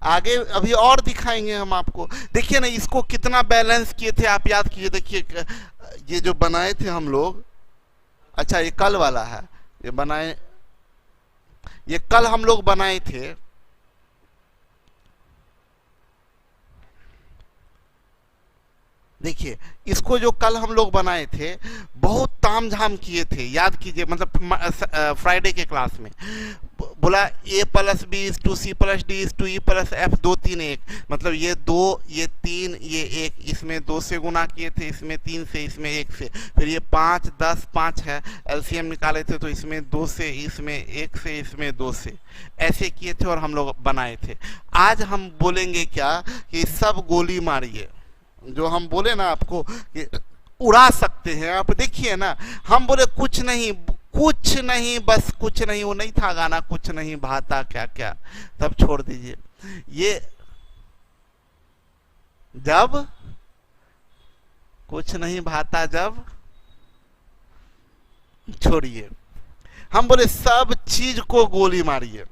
आगे अभी और दिखाएंगे हम आपको। देखिए ना, इसको कितना बैलेंस किए थे आप याद कीजिए। देखिए ये जो बनाए थे हम लोग, अच्छा ये कल वाला है, ये बनाए, ये कल हम लोग बनाए थे। देखिए इसको जो कल हम लोग बनाए थे, बहुत तामझाम किए थे, याद कीजिए, मतलब फ्राइडे के क्लास में बोला a plus b is to c plus d is to e plus f, 2 3 1, मतलब ये 2 ये 3 ये 1, इसमें 2 से गुना किए थे, इसमें 3 से, इसमें 1 से, फिर ये 5 10 5 है, एलसीएम निकाले थे तो इसमें 2 से, इसमें 1 से, इसमें 2 से, ऐसे किए थे और हम लोग बनाए थे। आज हम बोलेंगे क्या कि सब गोली मारिए, जो हम बोले ना आपको कि उड़ा सकते हैं आप, देखिए ना, हम बोले कुछ नहीं बस कुछ नहीं, वो नहीं था गाना कुछ नहीं भाता क्या क्या, तब छोड़ दीजिए ये, जब कुछ नहीं भाता जब, छोड़िए, हम बोले सब चीज को गोली मारिए,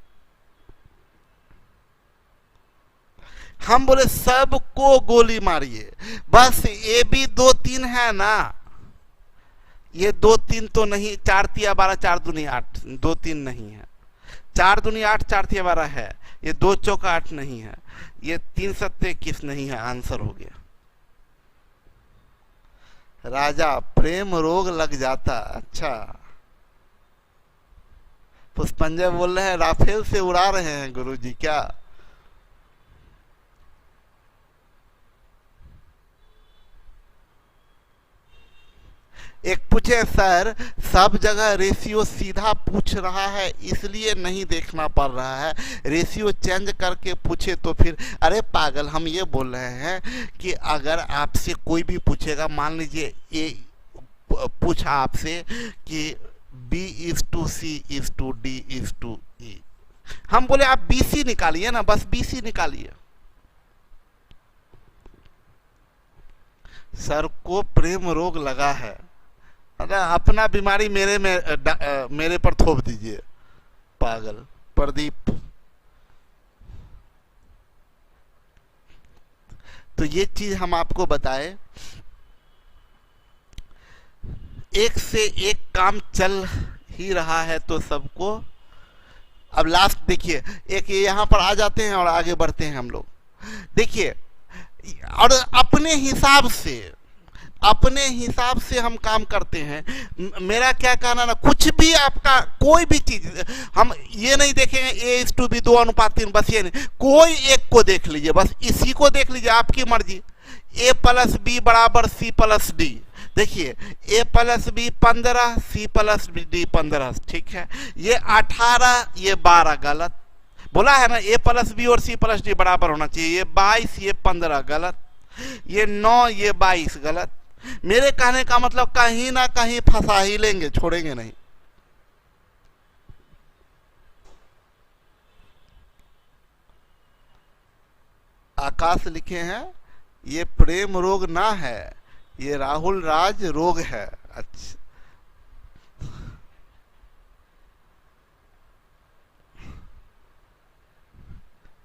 हम बोले सबको गोली मारिए, बस ये भी 2 3 है ना, ये 2 3 तो नहीं, 4 तिया 12 4 दूनी 8, 2 3 नहीं है, 4 दूनी 8 4 तिया 12 है, ये 2 चौका 8 नहीं है, ये 3 सत्ते 21 नहीं है, आंसर हो गया। राजा प्रेम रोग लग जाता, अच्छा पुष्पंजय बोल रहे हैं राफेल से उड़ा रहे हैं गुरुजी क्या? एक पूछे सर सब जगह रेशियो सीधा पूछ रहा है इसलिए नहीं देखना पड़ रहा है, रेशियो चेंज करके पूछे तो फिर, अरे पागल हम ये बोल रहे हैं कि अगर आपसे कोई भी पूछेगा, मान लीजिए ए पूछा आपसे कि B is to C is to D is to E, हम बोले आप BC निकालिए ना, बस BC निकालिए। सर को प्रेम रोग लगा है, अगर अपना बीमारी मेरे पर थोप दीजिए, पागल प्रदीप। तो ये चीज हम आपको बताए, एक से एक काम चल ही रहा है तो सबको, अब लास्ट देखिए, एक यहां पर आ जाते हैं और आगे बढ़ते हैं हम लोग, देखिए, और अपने हिसाब से हम काम करते हैं। मेरा क्या कहना ना, कुछ भी आपका कोई भी चीज हम ये नहीं देखेंगे A:B 2:3, बस ये नहीं, कोई एक को देख लीजिए, बस इसी को देख लीजिए, आपकी मर्जी। A + B = C + D, देखिए A + B 15, C + D 15, ठीक है, ये 18 ये 12 गलत बोला है ना, A + B और C + D बराबर होना चाहिए, ये 22 ये 15 गलत, ये 9 ये 22 गलत। मेरे कहने का मतलब कहीं ना कहीं फंसा ही लेंगे, छोड़ेंगे नहीं। आकाश लिखे हैं ये प्रेम रोग ना है, ये राहुल राज रोग है। अच्छा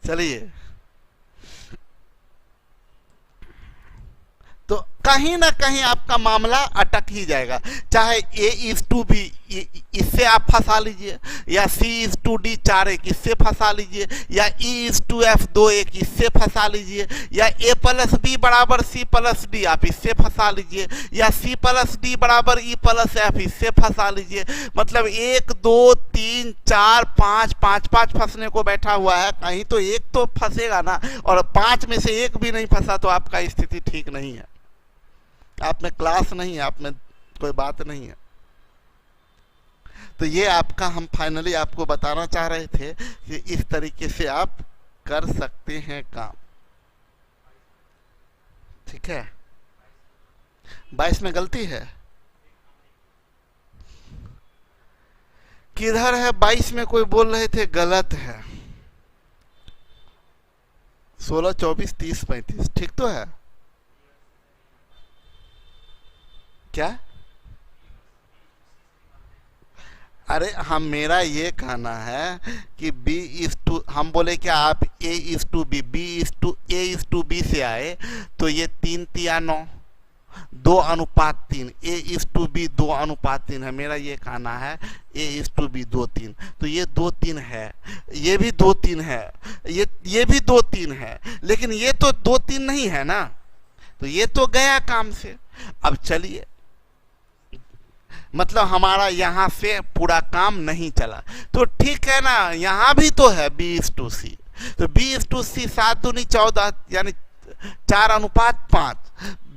चलिए, तो कहीं ना कहीं आपका मामला अटक ही जाएगा, चाहे A:B इससे आप फंसा लीजिए, या C:D 4:1 इससे फंसा लीजिए, या E:F 2:1 इससे फंसा लीजिए, या A + B = C + D आप इससे फंसा लीजिए, या C + D = E + F इससे फंसा लीजिए। मतलब 1 2 3 4 5 5 फंसने को बैठा हुआ है, कहीं तो एक तो फंसेगा ना, और 5 में से एक भी नहीं फंसा तो आपका स्थिति ठीक नहीं है, आप में क्लास नहीं है, आप में कोई बात नहीं है। तो ये आपका हम फाइनली आपको बताना चाह रहे थे कि इस तरीके से आप कर सकते हैं काम, ठीक है। 22 में गलती है, किधर है 22 में? कोई बोल रहे थे गलत है, 16 24 30 35 ठीक तो है क्या? अरे हम मेरा ये कहना है कि हम बोले क्या आप A:B A:B से आए तो ये 3 तिया 9 2:3, A:B 2:3 है, मेरा ये कहना है A:B 2:3, तो ये 2:3 है, ये भी 2:3 है, ये भी 2:3 है, लेकिन ये तो 2:3 नहीं है ना, तो ये तो गया काम से। अब चलिए मतलब हमारा यहाँ से पूरा काम नहीं चला। तो ठीक है ना, यहाँ भी तो है B:C, तो B:C 7 दूनी 14 यानी 4:5।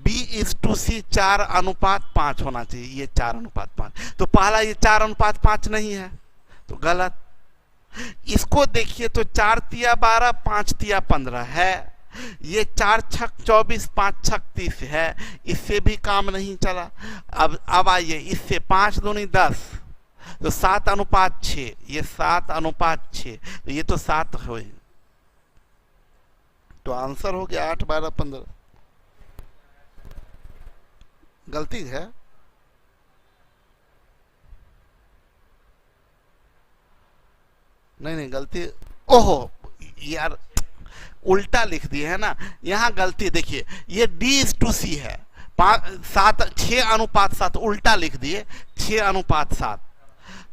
B:C 4:5 होना चाहिए, ये 4:5। तो पहला ये 4:5 नहीं है तो गलत। इसको देखिए तो 4 तिया 12, 5 तिया 15 है, ये 4 छक 24, 5 छक 30 है, इससे भी काम नहीं चला। अब आइए इससे 5 दूनी 10, तो 7:6, ये 7:6, तो ये तो 7 हो, तो आंसर हो गया 8, 12, 15। गलती है, नहीं गलती, ओहो यार उल्टा लिख दिए है ना, यहाँ गलती देखिए, ये D:C है, 6:7 उल्टा लिख दिए, 6:7,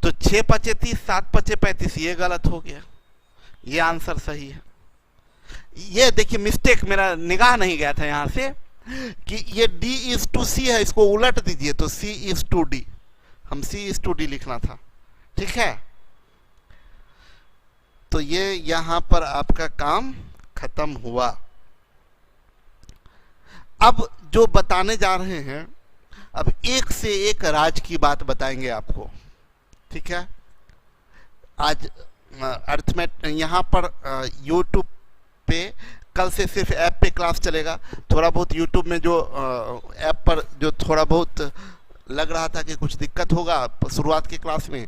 तो 6 पचे 30, 7 पचे 35, ये गलत हो गया, ये आंसर सही है। ये देखिए मिस्टेक, मेरा निगाह नहीं गया था यहाँ से कि ये D:C है, इसको उलट दीजिए तो C:D, हम C:D लिखना था, ठीक है। तो ये यहां पर आपका काम खत्म हुआ। अब जो बताने जा रहे हैं, अब एक से एक राज की बात बताएंगे आपको, ठीक है। आज अर्थमेटिक यहाँ पर YouTube पे कल से सिर्फ ऐप पे क्लास चलेगा। थोड़ा बहुत YouTube में जो ऐप पर जो थोड़ा बहुत लग रहा था कि कुछ दिक्कत होगा शुरुआत की क्लास में,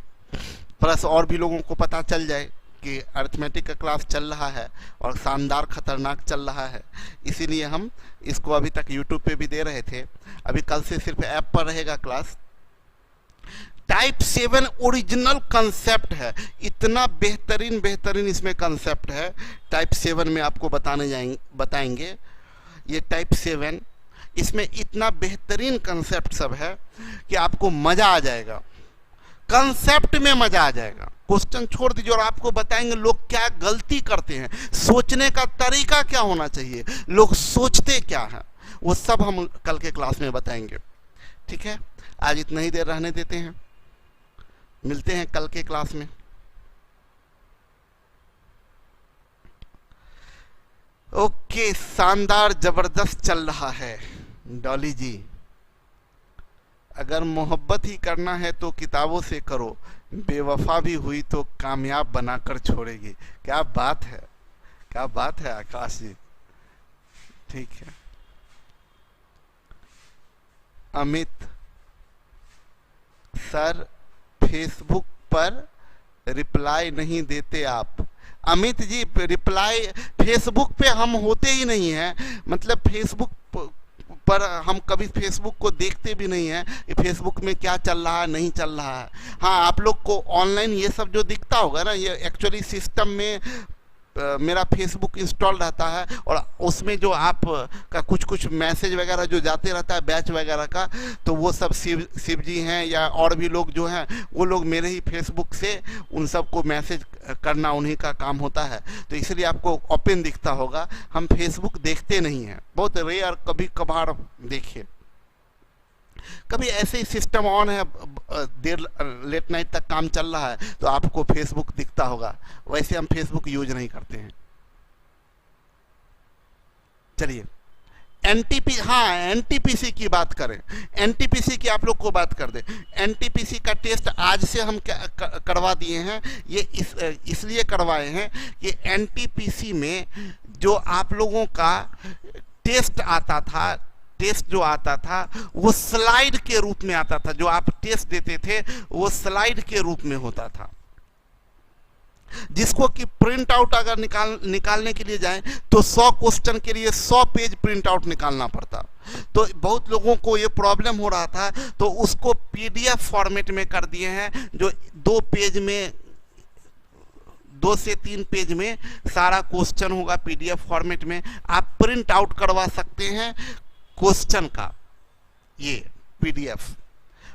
प्लस और भी लोगों को पता चल जाए कि अर्थमेटिक का क्लास चल रहा है और शानदार खतरनाक चल रहा है, इसीलिए हम इसको अभी तक YouTube पे भी दे रहे थे। अभी कल से सिर्फ ऐप पर रहेगा क्लास। टाइप 7 ओरिजिनल कंसेप्ट है, इतना बेहतरीन इसमें कंसेप्ट है। टाइप 7 में आपको बताएंगे ये टाइप 7, इसमें इतना बेहतरीन कंसेप्ट सब है कि आपको मजा आ जाएगा, कंसेप्ट में मजा आ जाएगा। क्वेश्चन छोड़ दीजिए और आपको बताएंगे लोग क्या गलती करते हैं, सोचने का तरीका क्या होना चाहिए, लोग सोचते क्या है, वो सब हम कल के क्लास में बताएंगे, ठीक है। आज इतना ही देर रहने देते हैं, मिलते हैं कल के क्लास में। ओके, शानदार जबरदस्त चल रहा है। डॉली जी, अगर मोहब्बत ही करना है तो किताबों से करो, बेवफा भी हुई तो कामयाब बनाकर छोड़ेगी। क्या बात है, क्या बात है आकाश जी, ठीक है। अमित सर, फेसबुक पर रिप्लाई नहीं देते आप। अमित जी, रिप्लाई फेसबुक पे हम होते ही नहीं हैं, मतलब फेसबुक पर हम कभी फेसबुक को देखते भी नहीं है कि फेसबुक में क्या चल रहा है नहीं चल रहा है। हाँ, आप लोग को ऑनलाइन ये सब जो दिखता होगा ना, ये एक्चुअली सिस्टम में मेरा फेसबुक इंस्टॉल रहता है और उसमें जो आप का कुछ मैसेज वगैरह जो जाते रहता है बैच वगैरह का, तो वो सब शिव जी हैं या और भी लोग जो हैं, वो लोग मेरे ही फेसबुक से उन सबको मैसेज करना उन्हीं का काम होता है, तो इसलिए आपको ओपन दिखता होगा। हम फेसबुक देखते नहीं हैं, बहुत रेयर, कभी कभार देखिए। कभी ऐसे ही सिस्टम ऑन है, देर लेट नाइट तक काम चल रहा है तो आपको फेसबुक दिखता होगा, वैसे हम फेसबुक यूज नहीं करते हैं। चलिए एनटीपीसी की बात करें, एनटीपीसी की आप लोग को बात कर दें। एनटीपीसी का टेस्ट आज से हम करवा दिए हैं, ये इसलिए करवाए हैं कि एनटीपीसी में जो आप लोगों का टेस्ट जो आता था वो स्लाइड के रूप में आता था, जो आप टेस्ट देते थे वो स्लाइड के रूप में होता था, जिसको कि प्रिंट आउट अगर निकालने के लिए जाएं तो 100 क्वेश्चन के लिए 100 पेज प्रिंट आउट निकालना पड़ता। तो बहुत लोगों को ये प्रॉब्लम हो रहा था, तो उसको पीडीएफ फॉर्मेट में कर दिए हैं, जो 2 से 3 पेज में सारा क्वेश्चन होगा पीडीएफ फॉर्मेट में, आप प्रिंट आउट करवा सकते हैं क्वेश्चन का, ये पीडीएफ।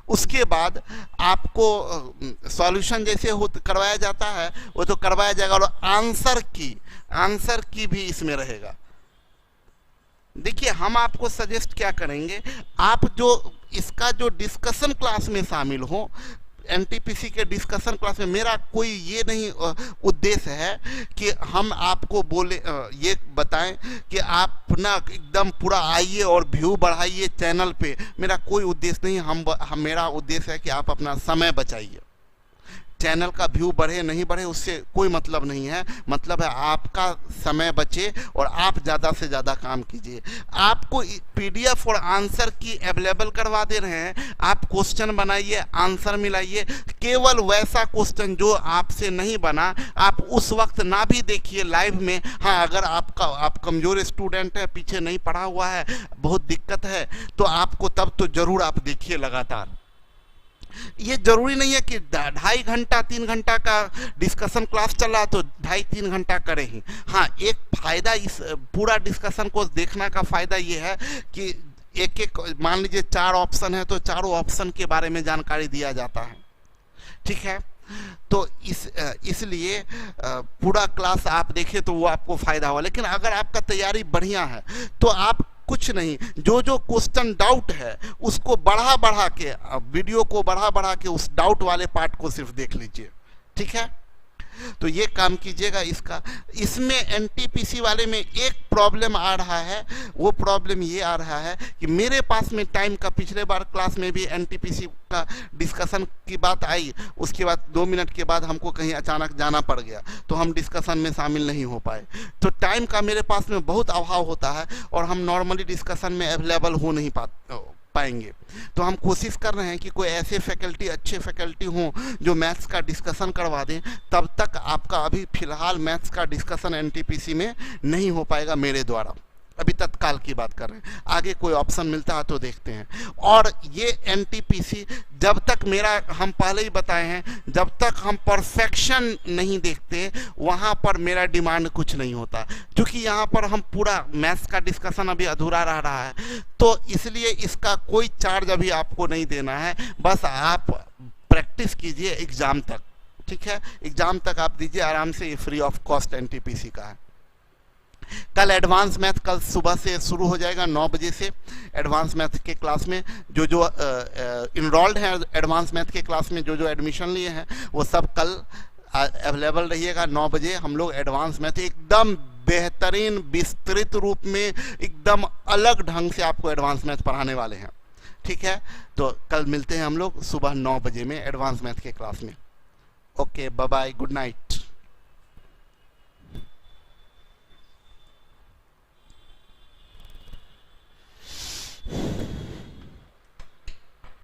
उसके बाद आपको सॉल्यूशन जैसे करवाया जाता है वो तो करवाया जाएगा, और आंसर की भी इसमें रहेगा। देखिए हम आपको सजेस्ट क्या करेंगे, आप जो इसका जो डिस्कशन क्लास में शामिल हो, एनटीपीसी के डिस्कशन क्लास में, मेरा कोई ये नहीं उद्देश्य है कि हम आपको बोले ये बताएं कि आप ना एकदम पूरा आइए और व्यू बढ़ाइए चैनल पे, मेरा कोई उद्देश्य नहीं। मेरा उद्देश्य है कि आप अपना समय बचाइए। चैनल का व्यू बढ़े नहीं बढ़े उससे कोई मतलब नहीं है, मतलब है आपका समय बचे और आप ज़्यादा से ज़्यादा काम कीजिए। आपको पीडीएफ और आंसर की अवेलेबल करवा दे रहे हैं, आप क्वेश्चन बनाइए, आंसर मिलाइए। केवल वैसा क्वेश्चन जो आपसे नहीं बना आप उस वक्त ना भी देखिए लाइव में। हाँ, अगर आप कमज़ोर स्टूडेंट है, पीछे नहीं पढ़ा हुआ है, बहुत दिक्कत है, तो आपको तब तो ज़रूर आप देखिए लगातार। ये जरूरी नहीं है कि 2.5 घंटा 3 घंटा का डिस्कशन क्लास चल रहा तो 2.5-3 घंटा करें ही। हाँ, एक फायदा इस पूरा डिस्कशन को देखने का फायदा ये है कि एक एक मान लीजिए 4 ऑप्शन है तो चारों ऑप्शन के बारे में जानकारी दिया जाता है, ठीक है। तो इसलिए पूरा क्लास आप देखें तो वो आपको फायदा होगा। लेकिन अगर आपका तैयारी बढ़िया है तो आप कुछ नहीं, जो जो क्वेश्चन डाउट है उसको बढ़ा के, वीडियो को बढ़ा के उस डाउट वाले पार्ट को सिर्फ देख लीजिए, ठीक है। तो ये काम कीजिएगा। इसमें एनटीपीसी वाले में एक प्रॉब्लम आ रहा है, वो प्रॉब्लम ये आ रहा है कि मेरे पास में टाइम का, पिछले बार क्लास में भी एनटीपीसी का डिस्कशन की बात आई, उसके बाद 2 मिनट के बाद हमको कहीं अचानक जाना पड़ गया तो हम डिस्कशन में शामिल नहीं हो पाए। तो टाइम का मेरे पास में बहुत अभाव होता है और हम नॉर्मली डिस्कशन में अवेलेबल हो नहीं पाएंगे। तो हम कोशिश कर रहे हैं कि कोई ऐसे फैकल्टी, अच्छे फैकल्टी हों जो मैथ्स का डिस्कशन करवा दें। तब तक आपका अभी फिलहाल मैथ्स का डिस्कशन एनटीपीसी में नहीं हो पाएगा मेरे द्वारा, अभी तत्काल की बात कर रहे हैं। आगे कोई ऑप्शन मिलता है तो देखते हैं। और ये एनटीपीसी जब तक मेरा, हम पहले ही बताए हैं, जब तक हम परफेक्शन नहीं देखते वहाँ पर मेरा डिमांड कुछ नहीं होता। क्योंकि यहाँ पर हम पूरा मैथ्स का डिस्कशन अभी अधूरा रह रहा है, तो इसलिए इसका कोई चार्ज अभी आपको नहीं देना है। बस आप प्रैक्टिस कीजिए एग्ज़ाम तक, ठीक है। एग्ज़ाम तक आप दीजिए आराम से, ये फ्री ऑफ कॉस्ट एनटीपीसी का है। कल एडवांस मैथ कल सुबह से शुरू हो जाएगा 9 बजे से। एडवांस मैथ के क्लास में जो जो इनरोल्ड हैं एडवांस मैथ के क्लास में, जो जो एडमिशन लिए हैं वो सब कल अवेलेबल रहिएगा 9 बजे। हम लोग एडवांस मैथ एकदम बेहतरीन विस्तृत रूप में, एकदम अलग ढंग से आपको एडवांस मैथ पढ़ाने वाले हैं, ठीक है। तो कल मिलते हैं हम लोग सुबह 9 बजे में एडवांस मैथ के क्लास में। Okay, bye bye, good night.